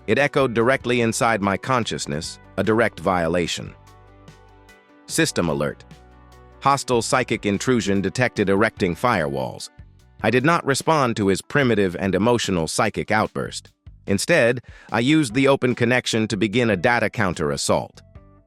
It echoed directly inside my consciousness, a direct violation. System alert. Hostile psychic intrusion detected, erecting firewalls. I did not respond to his primitive and emotional psychic outburst. Instead, I used the open connection to begin a data counter-assault.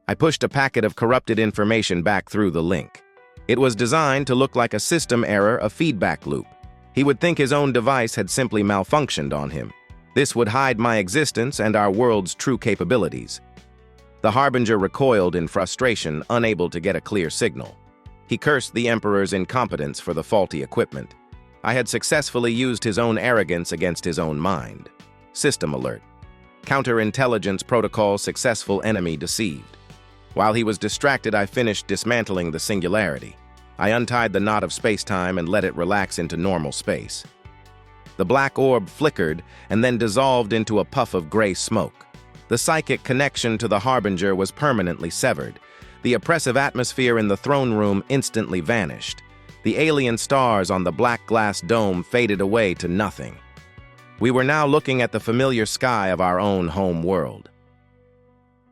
I pushed a packet of corrupted information back through the link. It was designed to look like a system error, a feedback loop. He would think his own device had simply malfunctioned on him. This would hide my existence and our world's true capabilities. The Harbinger recoiled in frustration, unable to get a clear signal. He cursed the Emperor's incompetence for the faulty equipment. I had successfully used his own arrogance against his own mind. System alert. Counterintelligence protocol successful, enemy deceived. While he was distracted, I finished dismantling the singularity. I untied the knot of space-time and let it relax into normal space. The black orb flickered and then dissolved into a puff of gray smoke. The psychic connection to the Harbinger was permanently severed. The oppressive atmosphere in the throne room instantly vanished. The alien stars on the black glass dome faded away to nothing. We were now looking at the familiar sky of our own home world.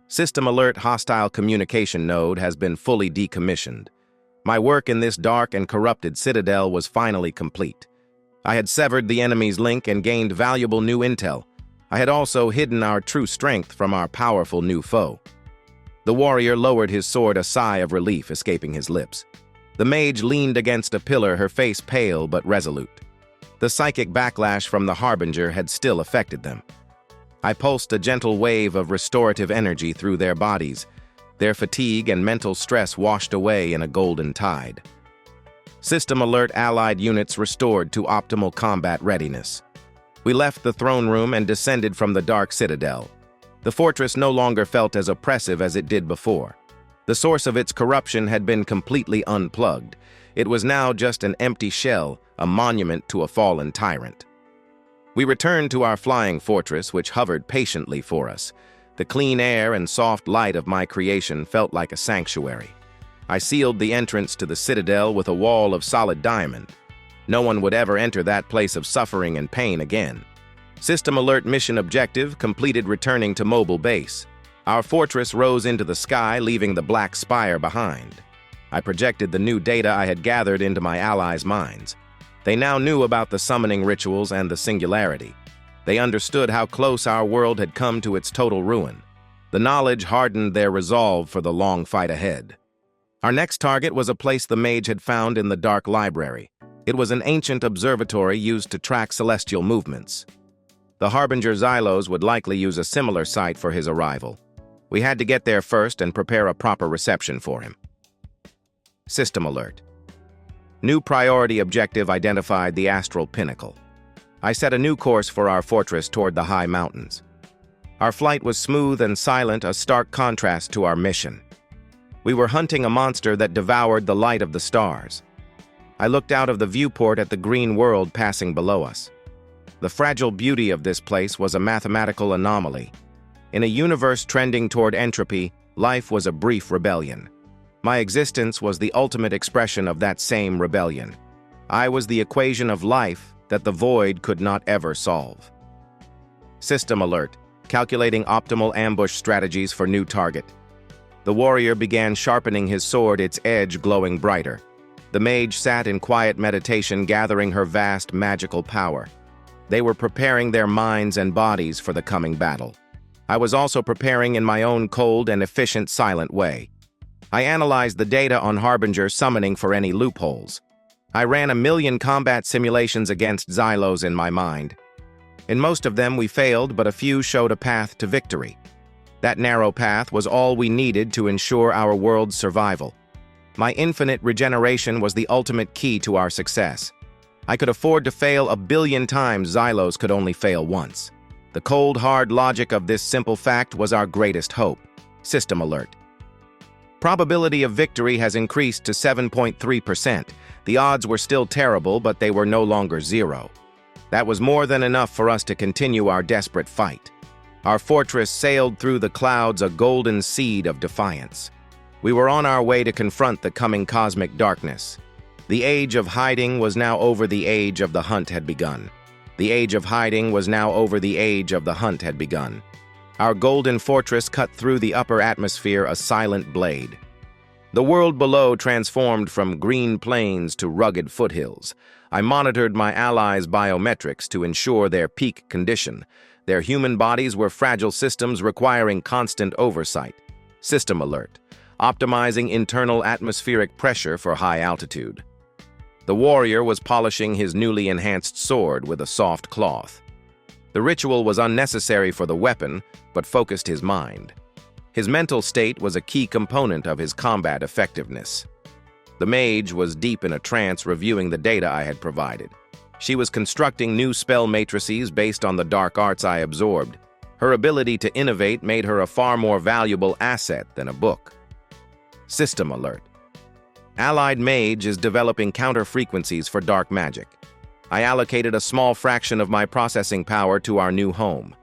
System alert. Hostile communication node has been fully decommissioned. My work in this dark and corrupted citadel was finally complete. I had severed the enemy's link and gained valuable new intel. I had also hidden our true strength from our powerful new foe. The warrior lowered his sword, a sigh of relief escaping his lips. The mage leaned against a pillar, her face pale but resolute. The psychic backlash from the Harbinger had still affected them. I pulsed a gentle wave of restorative energy through their bodies. Their fatigue and mental stress washed away in a golden tide. System alert, allied units restored to optimal combat readiness. We left the throne room and descended from the dark citadel. The fortress no longer felt as oppressive as it did before. The source of its corruption had been completely unplugged. It was now just an empty shell, a monument to a fallen tyrant. We returned to our flying fortress, which hovered patiently for us. The clean air and soft light of my creation felt like a sanctuary. I sealed the entrance to the citadel with a wall of solid diamond. No one would ever enter that place of suffering and pain again. System alert, mission objective completed, returning to mobile base. Our fortress rose into the sky, leaving the black spire behind. I projected the new data I had gathered into my allies' minds. They now knew about the summoning rituals and the singularity. They understood how close our world had come to its total ruin. The knowledge hardened their resolve for the long fight ahead. Our next target was a place the mage had found in the dark library. It was an ancient observatory used to track celestial movements. The Harbinger Xylos would likely use a similar site for his arrival. We had to get there first and prepare a proper reception for him. System alert. New priority objective identified: the astral pinnacle. I set a new course for our fortress toward the high mountains. Our flight was smooth and silent, a stark contrast to our mission. We were hunting a monster that devoured the light of the stars. I looked out of the viewport at the green world passing below us. The fragile beauty of this place was a mathematical anomaly. In a universe trending toward entropy, life was a brief rebellion. My existence was the ultimate expression of that same rebellion. I was the equation of life that the void could not ever solve. System alert. Calculating optimal ambush strategies for new target. The warrior began sharpening his sword, its edge glowing brighter. The mage sat in quiet meditation, gathering her vast magical power. They were preparing their minds and bodies for the coming battle. I was also preparing in my own cold and efficient, silent way. I analyzed the data on Harbinger summoning for any loopholes. I ran 1,000,000 combat simulations against Xylos in my mind. In most of them we failed, but a few showed a path to victory. That narrow path was all we needed to ensure our world's survival. My infinite regeneration was the ultimate key to our success. I could afford to fail 1,000,000,000 times. Xylos could only fail once. The cold, hard logic of this simple fact was our greatest hope. System alert. Probability of victory has increased to 7.3%. The odds were still terrible, but they were no longer zero. That was more than enough for us to continue our desperate fight. Our fortress sailed through the clouds, a golden seed of defiance. We were on our way to confront the coming cosmic darkness. The age of hiding was now over. The age of the hunt had begun. The age of hiding was now over. The age of the hunt had begun. Our golden fortress cut through the upper atmosphere, a silent blade. The world below transformed from green plains to rugged foothills. I monitored my allies' biometrics to ensure their peak condition. Their human bodies were fragile systems requiring constant oversight. System alert. Optimizing internal atmospheric pressure for high altitude. The warrior was polishing his newly enhanced sword with a soft cloth. The ritual was unnecessary for the weapon, but focused his mind. His mental state was a key component of his combat effectiveness. The mage was deep in a trance, reviewing the data I had provided. She was constructing new spell matrices based on the dark arts I absorbed. Her ability to innovate made her a far more valuable asset than a book. System alert. Allied mage is developing counter-frequencies for dark magic. I allocated a small fraction of my processing power to our new home.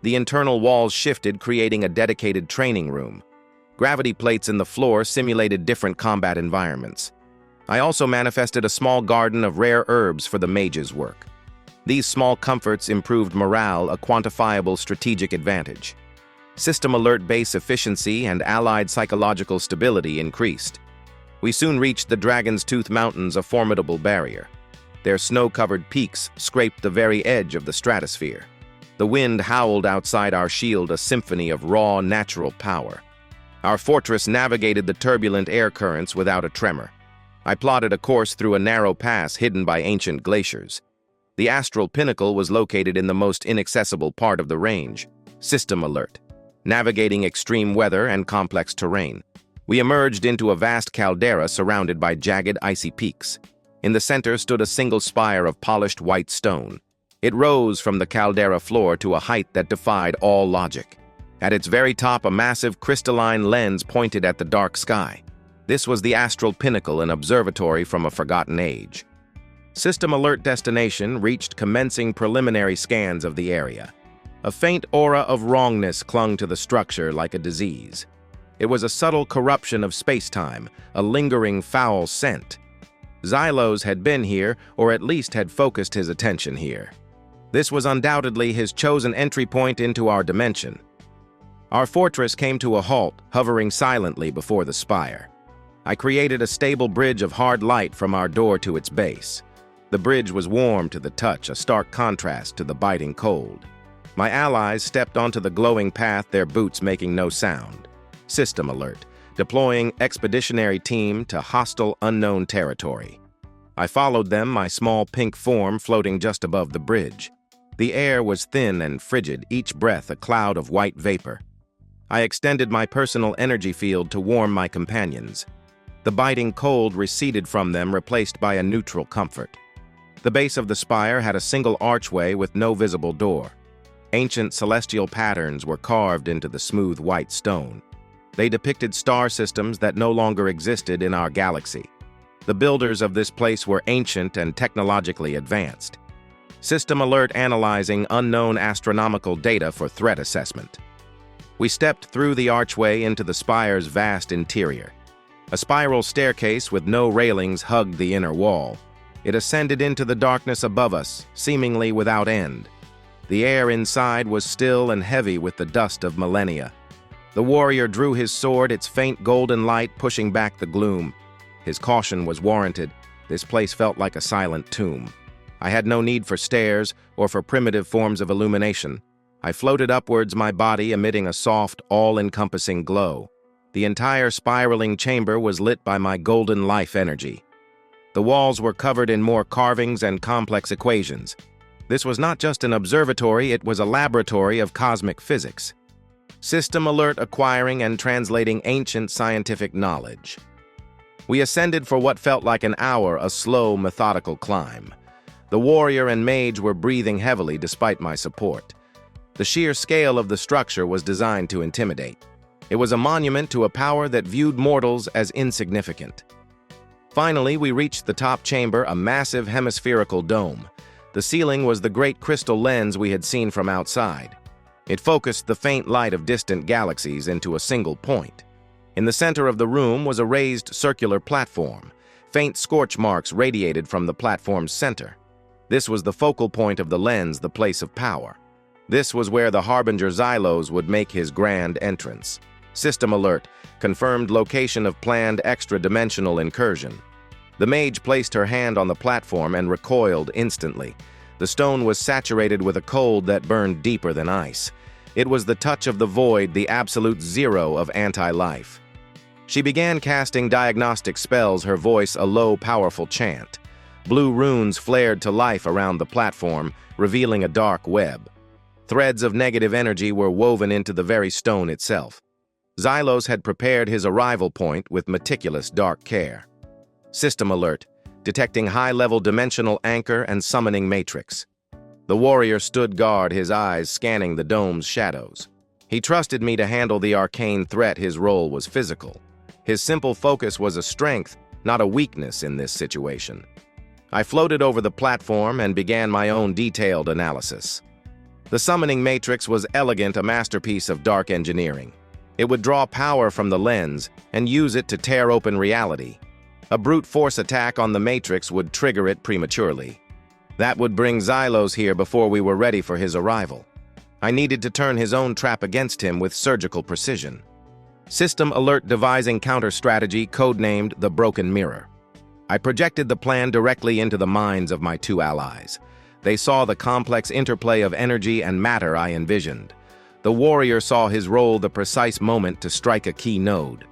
The internal walls shifted, creating a dedicated training room. Gravity plates in the floor simulated different combat environments. I also manifested a small garden of rare herbs for the mage's work. These small comforts improved morale, a quantifiable strategic advantage. System alert base efficiency and allied psychological stability increased. We soon reached the Dragon's Tooth Mountains, a formidable barrier. Their snow-covered peaks scraped the very edge of the stratosphere. The wind howled outside our shield, a symphony of raw, natural power. Our fortress navigated the turbulent air currents without a tremor. I plotted a course through a narrow pass hidden by ancient glaciers. The astral pinnacle was located in the most inaccessible part of the range. System alert. Navigating extreme weather and complex terrain. We emerged into a vast caldera surrounded by jagged, icy peaks. In the center stood a single spire of polished white stone. It rose from the caldera floor to a height that defied all logic. At its very top, a massive crystalline lens pointed at the dark sky. This was the astral pinnacle, an observatory from a forgotten age. System alert destination reached, commencing preliminary scans of the area. A faint aura of wrongness clung to the structure like a disease. It was a subtle corruption of space-time, a lingering foul scent. Xylos had been here, or at least had focused his attention here. This was undoubtedly his chosen entry point into our dimension. Our fortress came to a halt, hovering silently before the spire. I created a stable bridge of hard light from our door to its base. The bridge was warm to the touch, a stark contrast to the biting cold. My allies stepped onto the glowing path, their boots making no sound. System alert. Deploying expeditionary team to hostile unknown territory. I followed them, my small pink form floating just above the bridge. The air was thin and frigid, each breath a cloud of white vapor. I extended my personal energy field to warm my companions. The biting cold receded from them, replaced by a neutral comfort. The base of the spire had a single archway with no visible door. Ancient celestial patterns were carved into the smooth white stone. They depicted star systems that no longer existed in our galaxy. The builders of this place were ancient and technologically advanced. System alert analyzing unknown astronomical data for threat assessment. We stepped through the archway into the spire's vast interior. A spiral staircase with no railings hugged the inner wall. It ascended into the darkness above us, seemingly without end. The air inside was still and heavy with the dust of millennia. The warrior drew his sword, its faint golden light pushing back the gloom. His caution was warranted. This place felt like a silent tomb. I had no need for stairs or for primitive forms of illumination. I floated upwards, my body emitting a soft, all-encompassing glow. The entire spiraling chamber was lit by my golden life energy. The walls were covered in more carvings and complex equations. This was not just an observatory, it was a laboratory of cosmic physics. System alert acquiring and translating ancient scientific knowledge. We ascended for what felt like an hour, a slow, methodical climb. The warrior and mage were breathing heavily despite my support. The sheer scale of the structure was designed to intimidate. It was a monument to a power that viewed mortals as insignificant. Finally, we reached the top chamber, a massive hemispherical dome. The ceiling was the great crystal lens we had seen from outside. It focused the faint light of distant galaxies into a single point. In the center of the room was a raised circular platform. Faint scorch marks radiated from the platform's center. This was the focal point of the lens, the place of power. This was where the Harbinger Xylos would make his grand entrance. System alert. Confirmed location of planned extra-dimensional incursion. The mage placed her hand on the platform and recoiled instantly. The stone was saturated with a cold that burned deeper than ice. It was the touch of the void, the absolute zero of anti-life. She began casting diagnostic spells, her voice a low, powerful chant. Blue runes flared to life around the platform, revealing a dark web. Threads of negative energy were woven into the very stone itself. Xylos had prepared his arrival point with meticulous dark care. System alert. Detecting high-level dimensional anchor and summoning matrix. The warrior stood guard, his eyes scanning the dome's shadows. He trusted me to handle the arcane threat. His role was physical. His simple focus was a strength, not a weakness in this situation. I floated over the platform and began my own detailed analysis. The summoning matrix was elegant, a masterpiece of dark engineering. It would draw power from the lens and use it to tear open reality. A brute force attack on the matrix would trigger it prematurely. That would bring Xylos here before we were ready for his arrival. I needed to turn his own trap against him with surgical precision. System alert devising counter-strategy codenamed the Broken Mirror. I projected the plan directly into the minds of my two allies. They saw the complex interplay of energy and matter I envisioned. The warrior saw his role, the precise moment to strike a key node.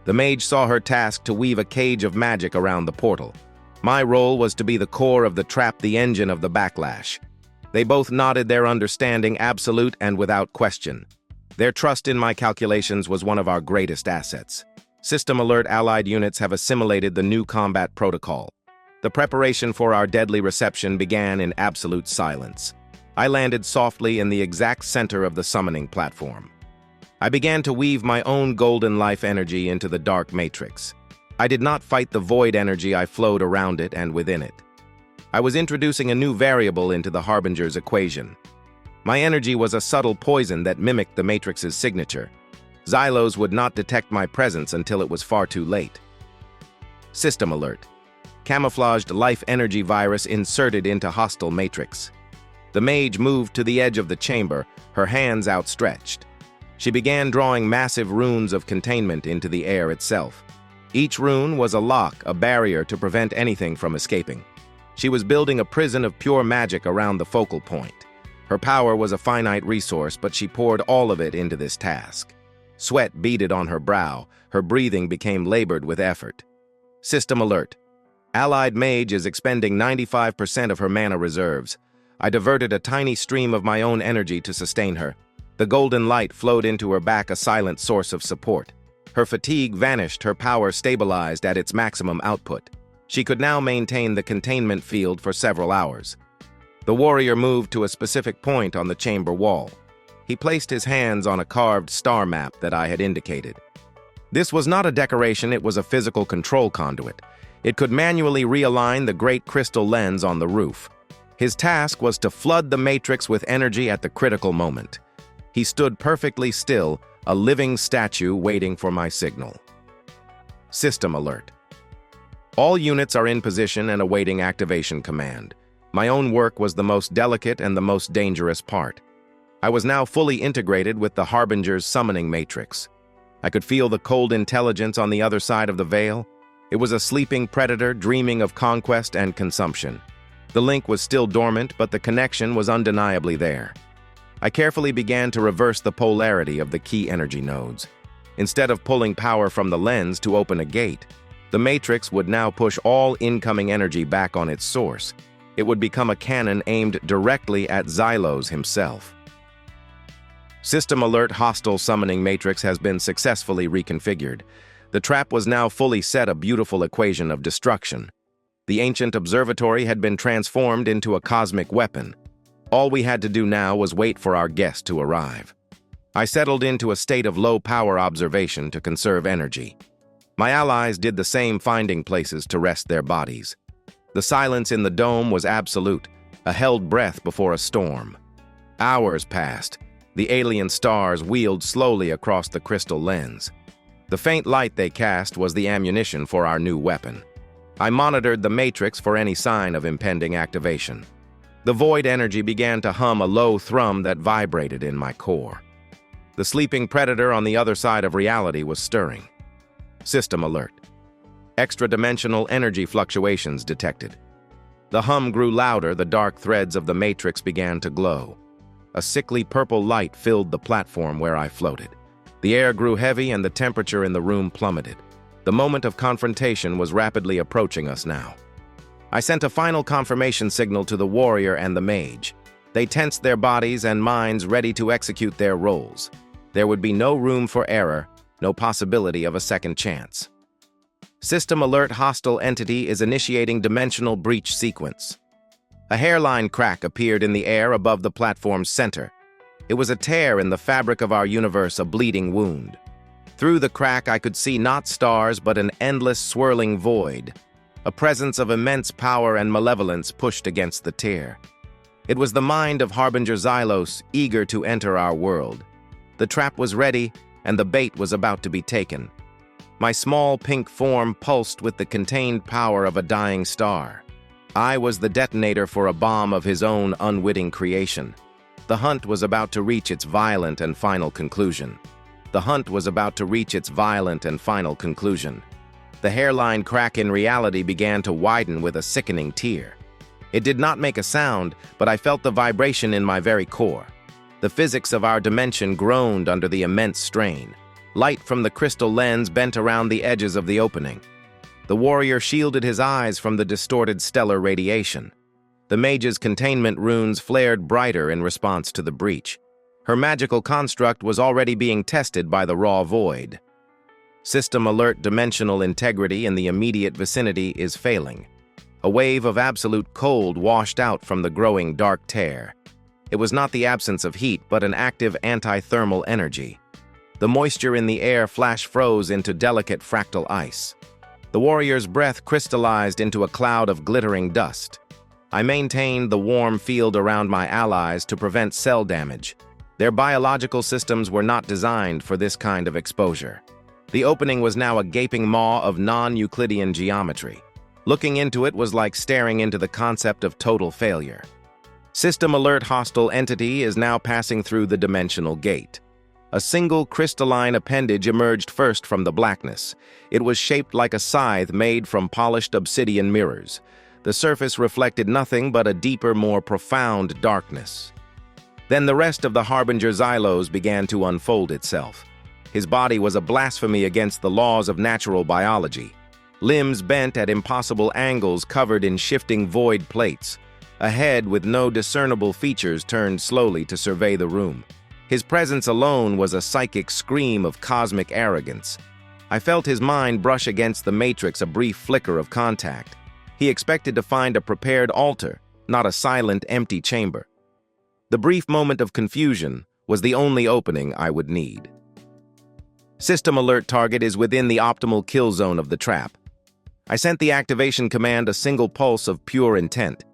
The mage saw her task to weave a cage of magic around the portal. My role was to be the core of the trap, the engine of the backlash. They both nodded their understanding, absolute and without question. Their trust in my calculations was one of our greatest assets. System alert, allied units have assimilated the new combat protocol. The preparation for our deadly reception began in absolute silence. I landed softly in the exact center of the summoning platform. I began to weave my own golden life energy into the dark matrix. I did not fight the void energy, I flowed around it and within it. I was introducing a new variable into the Harbinger's equation. My energy was a subtle poison that mimicked the matrix's signature. Xylos would not detect my presence until it was far too late. System alert. Camouflaged life energy virus inserted into hostile matrix. The mage moved to the edge of the chamber, her hands outstretched. She began drawing massive runes of containment into the air itself. Each rune was a lock, a barrier to prevent anything from escaping. She was building a prison of pure magic around the focal point. Her power was a finite resource, but she poured all of it into this task. Sweat beaded on her brow, her breathing became labored with effort. System alert. Allied mage is expending 95% of her mana reserves. I diverted a tiny stream of my own energy to sustain her. The golden light flowed into her back, a silent source of support. Her fatigue vanished, her power stabilized at its maximum output. She could now maintain the containment field for several hours. The warrior moved to a specific point on the chamber wall. He placed his hands on a carved star map that I had indicated. This was not a decoration, it was a physical control conduit. It could manually realign the great crystal lens on the roof. His task was to flood the matrix with energy at the critical moment. He stood perfectly still, a living statue waiting for my signal. System alert. All units are in position and awaiting activation command. My own work was the most delicate and the most dangerous part. I was now fully integrated with the Harbinger's summoning matrix. I could feel the cold intelligence on the other side of the veil. It was a sleeping predator dreaming of conquest and consumption. The link was still dormant, but the connection was undeniably there. I carefully began to reverse the polarity of the key energy nodes. Instead of pulling power from the lens to open a gate, the matrix would now push all incoming energy back on its source. It would become a cannon aimed directly at Xylos himself. System alert, hostile summoning matrix has been successfully reconfigured. The trap was now fully set, a beautiful equation of destruction. The ancient observatory had been transformed into a cosmic weapon. All we had to do now was wait for our guest to arrive. I settled into a state of low-power observation to conserve energy. My allies did the same, finding places to rest their bodies. The silence in the dome was absolute, a held breath before a storm. Hours passed. The alien stars wheeled slowly across the crystal lens. The faint light they cast was the ammunition for our new weapon. I monitored the matrix for any sign of impending activation. The void energy began to hum, a low thrum that vibrated in my core. The sleeping predator on the other side of reality was stirring. System alert. Extra-dimensional energy fluctuations detected. The hum grew louder, the dark threads of the matrix began to glow. A sickly purple light filled the platform where I floated. The air grew heavy and the temperature in the room plummeted. The moment of confrontation was rapidly approaching us now. I sent a final confirmation signal to the warrior and the mage. They tensed their bodies and minds, ready to execute their roles. There would be no room for error, no possibility of a second chance. System alert, hostile entity is initiating dimensional breach sequence. A hairline crack appeared in the air above the platform's center. It was a tear in the fabric of our universe, a bleeding wound. Through the crack, I could see not stars, but an endless swirling void. A presence of immense power and malevolence pushed against the tear. It was the mind of Harbinger Xylos, eager to enter our world. The trap was ready, and the bait was about to be taken. My small pink form pulsed with the contained power of a dying star. I was the detonator for a bomb of his own unwitting creation. The hunt was about to reach its violent and final conclusion. The hunt was about to reach its violent and final conclusion. The hairline crack in reality began to widen with a sickening tear. It did not make a sound, but I felt the vibration in my very core. The physics of our dimension groaned under the immense strain. Light from the crystal lens bent around the edges of the opening. The warrior shielded his eyes from the distorted stellar radiation. The mage's containment runes flared brighter in response to the breach. Her magical construct was already being tested by the raw void. System alert: dimensional integrity in the immediate vicinity is failing. A wave of absolute cold washed out from the growing dark tear. It was not the absence of heat, but an active anti-thermal energy. The moisture in the air flash froze into delicate fractal ice. The warrior's breath crystallized into a cloud of glittering dust. I maintained the warm field around my allies to prevent cell damage. Their biological systems were not designed for this kind of exposure. The opening was now a gaping maw of non-Euclidean geometry. Looking into it was like staring into the concept of total failure. System alert: hostile entity is now passing through the dimensional gate. A single crystalline appendage emerged first from the blackness. It was shaped like a scythe made from polished obsidian mirrors. The surface reflected nothing but a deeper, more profound darkness. Then the rest of the Harbinger Xylos began to unfold itself. His body was a blasphemy against the laws of natural biology. Limbs bent at impossible angles covered in shifting void plates. A head with no discernible features turned slowly to survey the room. His presence alone was a psychic scream of cosmic arrogance. I felt his mind brush against the matrix, a brief flicker of contact. He expected to find a prepared altar, not a silent, empty chamber. The brief moment of confusion was the only opening I would need. System alert: target is within the optimal kill zone of the trap. I sent the activation command, a single pulse of pure intent.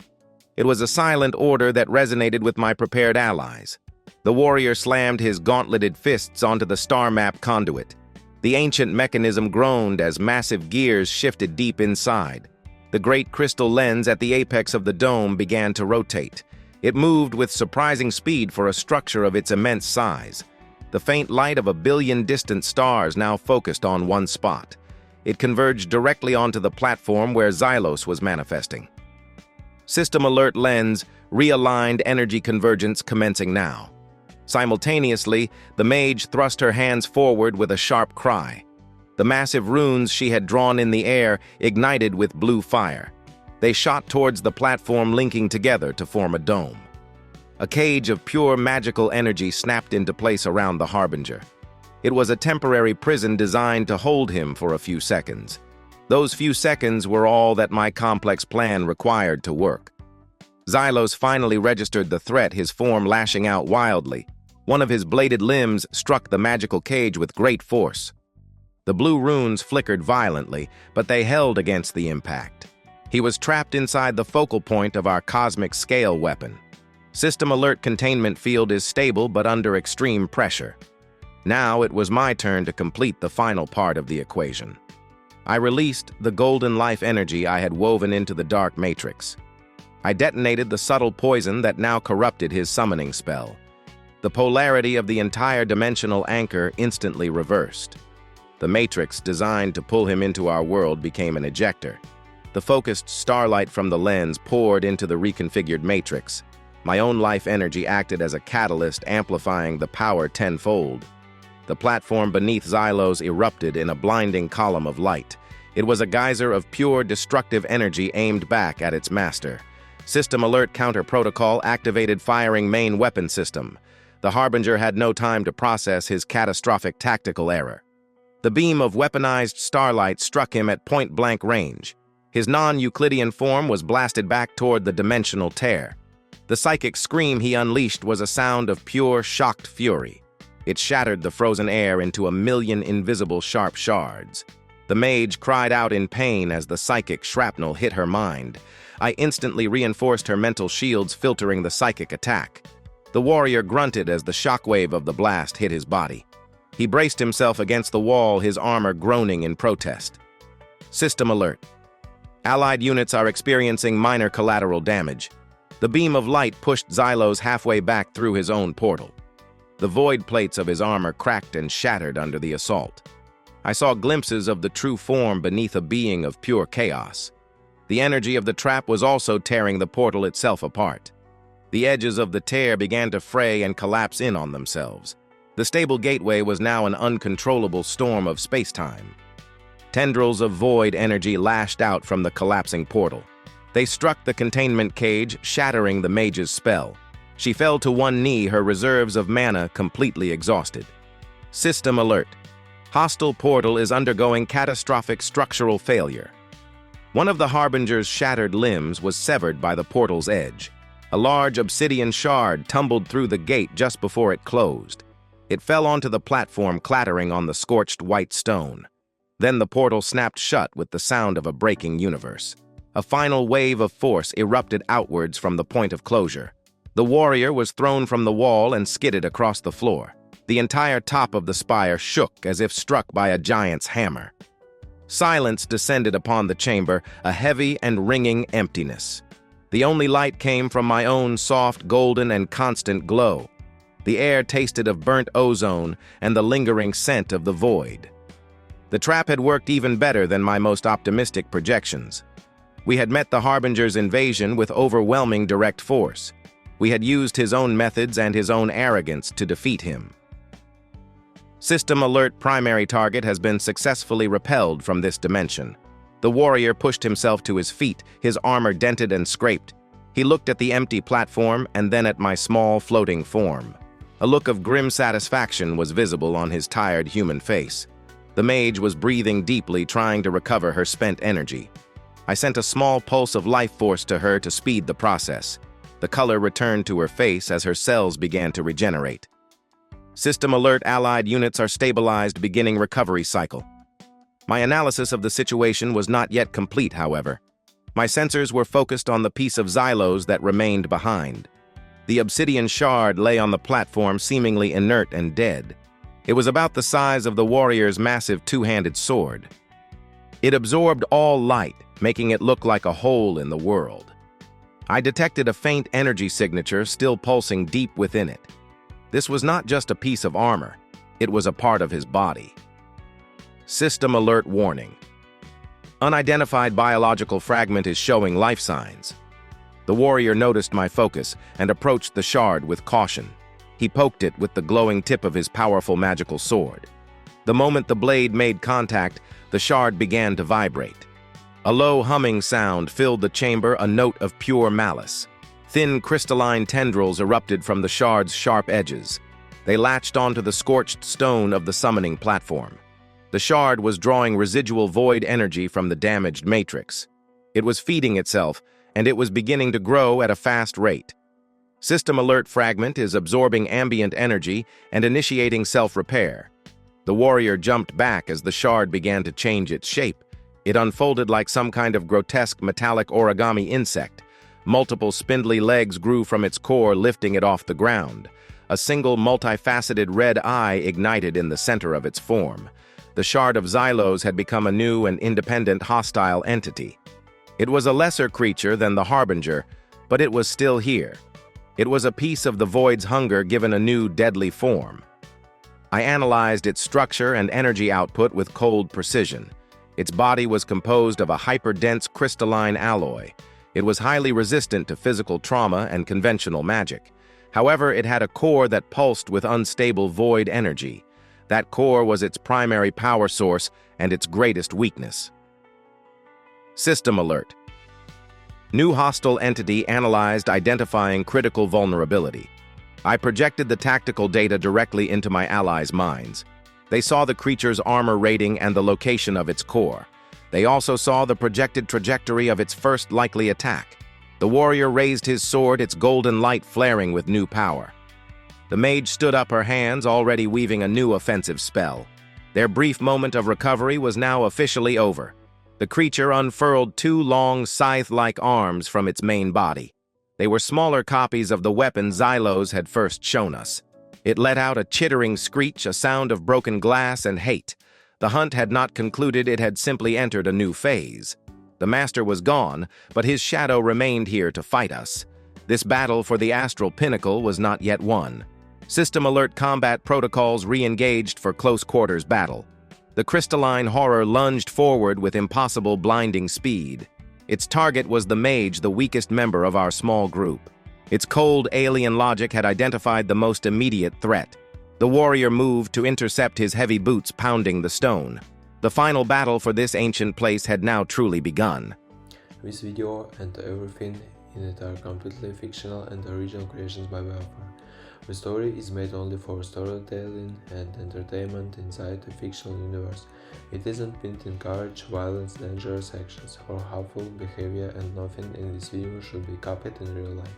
It was a silent order that resonated with my prepared allies. The warrior slammed his gauntleted fists onto the star map conduit. The ancient mechanism groaned as massive gears shifted deep inside. The great crystal lens at the apex of the dome began to rotate. It moved with surprising speed for a structure of its immense size. The faint light of a billion distant stars now focused on one spot. It converged directly onto the platform where Xylos was manifesting. System alert: lens, realigned energy convergence commencing now. Simultaneously, the mage thrust her hands forward with a sharp cry. The massive runes she had drawn in the air ignited with blue fire. They shot towards the platform, linking together to form a dome. A cage of pure magical energy snapped into place around the Harbinger. It was a temporary prison designed to hold him for a few seconds. Those few seconds were all that my complex plan required to work. Xylos finally registered the threat, his form lashing out wildly. One of his bladed limbs struck the magical cage with great force. The blue runes flickered violently, but they held against the impact. He was trapped inside the focal point of our cosmic scale weapon. System alert: containment field is stable but under extreme pressure. Now it was my turn to complete the final part of the equation. I released the golden life energy I had woven into the dark matrix. I detonated the subtle poison that now corrupted his summoning spell. The polarity of the entire dimensional anchor instantly reversed. The matrix designed to pull him into our world became an ejector. The focused starlight from the lens poured into the reconfigured matrix. My own life energy acted as a catalyst, amplifying the power tenfold. The platform beneath Xylos erupted in a blinding column of light. It was a geyser of pure destructive energy aimed back at its master. System alert: counter protocol activated, firing main weapon system. The Harbinger had no time to process his catastrophic tactical error. The beam of weaponized starlight struck him at point-blank range. His non-Euclidean form was blasted back toward the dimensional tear. The psychic scream he unleashed was a sound of pure, shocked fury. It shattered the frozen air into a million invisible sharp shards. The mage cried out in pain as the psychic shrapnel hit her mind. I instantly reinforced her mental shields, filtering the psychic attack. The warrior grunted as the shockwave of the blast hit his body. He braced himself against the wall, his armor groaning in protest. System alert: allied units are experiencing minor collateral damage. The beam of light pushed Xylos halfway back through his own portal. The void plates of his armor cracked and shattered under the assault. I saw glimpses of the true form beneath a being of pure chaos. The energy of the trap was also tearing the portal itself apart. The edges of the tear began to fray and collapse in on themselves. The stable gateway was now an uncontrollable storm of space-time. Tendrils of void energy lashed out from the collapsing portal. They struck the containment cage, shattering the mage's spell. She fell to one knee, her reserves of mana completely exhausted. System alert. Hostile portal is undergoing catastrophic structural failure. One of the Harbinger's shattered limbs was severed by the portal's edge. A large obsidian shard tumbled through the gate just before it closed. It fell onto the platform, clattering on the scorched white stone. Then the portal snapped shut with the sound of a breaking universe. A final wave of force erupted outwards from the point of closure. The warrior was thrown from the wall and skidded across the floor. The entire top of the spire shook as if struck by a giant's hammer. Silence descended upon the chamber, a heavy and ringing emptiness. The only light came from my own soft, golden, and constant glow. The air tasted of burnt ozone and the lingering scent of the void. The trap had worked even better than my most optimistic projections. We had met the Harbinger's invasion with overwhelming direct force. We had used his own methods and his own arrogance to defeat him. System alert: primary target has been successfully repelled from this dimension. The warrior pushed himself to his feet, his armor dented and scraped. He looked at the empty platform and then at my small, floating form. A look of grim satisfaction was visible on his tired human face. The mage was breathing deeply, trying to recover her spent energy. I sent a small pulse of life force to her to speed the process. The color returned to her face as her cells began to regenerate. System alert: allied units are stabilized, beginning recovery cycle. My analysis of the situation was not yet complete, however. My sensors were focused on the piece of Xylos that remained behind. The obsidian shard lay on the platform, seemingly inert and dead. It was about the size of the warrior's massive two-handed sword. It absorbed all light, making it look like a hole in the world. I detected a faint energy signature still pulsing deep within it. This was not just a piece of armor, it was a part of his body. System alert: warning. Unidentified biological fragment is showing life signs. The warrior noticed my focus and approached the shard with caution. He poked it with the glowing tip of his powerful magical sword. The moment the blade made contact, the shard began to vibrate. A low humming sound filled the chamber, a note of pure malice. Thin crystalline tendrils erupted from the shard's sharp edges. They latched onto the scorched stone of the summoning platform. The shard was drawing residual void energy from the damaged matrix. It was feeding itself, and it was beginning to grow at a fast rate. System alert: fragment is absorbing ambient energy and initiating self-repair. The warrior jumped back as the shard began to change its shape. It unfolded like some kind of grotesque metallic origami insect. Multiple spindly legs grew from its core, lifting it off the ground. A single multifaceted red eye ignited in the center of its form. The shard of Xylos had become a new and independent hostile entity. It was a lesser creature than the Harbinger, but it was still here. It was a piece of the void's hunger given a new deadly form. I analyzed its structure and energy output with cold precision. Its body was composed of a hyper-dense crystalline alloy. It was highly resistant to physical trauma and conventional magic. However, it had a core that pulsed with unstable void energy. That core was its primary power source and its greatest weakness. System alert. New hostile entity analyzed, identifying critical vulnerability. I projected the tactical data directly into my allies' minds. They saw the creature's armor rating and the location of its core. They also saw the projected trajectory of its first likely attack. The warrior raised his sword, its golden light flaring with new power. The mage stood up, her hands already weaving a new offensive spell. Their brief moment of recovery was now officially over. The creature unfurled two long, scythe-like arms from its main body. They were smaller copies of the weapon Xylos had first shown us. It let out a chittering screech, a sound of broken glass and hate. The hunt had not concluded, it had simply entered a new phase. The master was gone, but his shadow remained here to fight us. This battle for the astral pinnacle was not yet won. System alert: combat protocols re-engaged for close quarters battle. The crystalline horror lunged forward with impossible blinding speed. Its target was the mage, the weakest member of our small group. Its cold alien logic had identified the most immediate threat. The warrior moved to intercept his heavy boots pounding the stone. The final battle for this ancient place had now truly begun. This video and everything in it are completely fictional and original creations by the author. The story is made only for storytelling and entertainment inside a fictional universe. It isn't meant to encourage violence, dangerous actions, or harmful behavior, and nothing in this video should be copied in real life.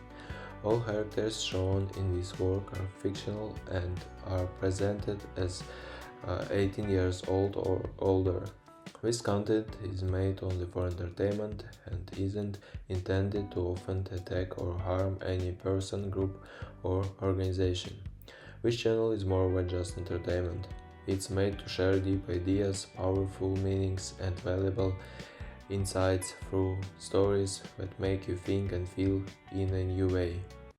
All characters shown in this work are fictional and are presented as 18 years old or older. This content is made only for entertainment and isn't intended to offend, attack, or harm any person, group, or organization. This channel is more than just entertainment. It's made to share deep ideas, powerful meanings, and valuable insights through stories that make you think and feel in a new way.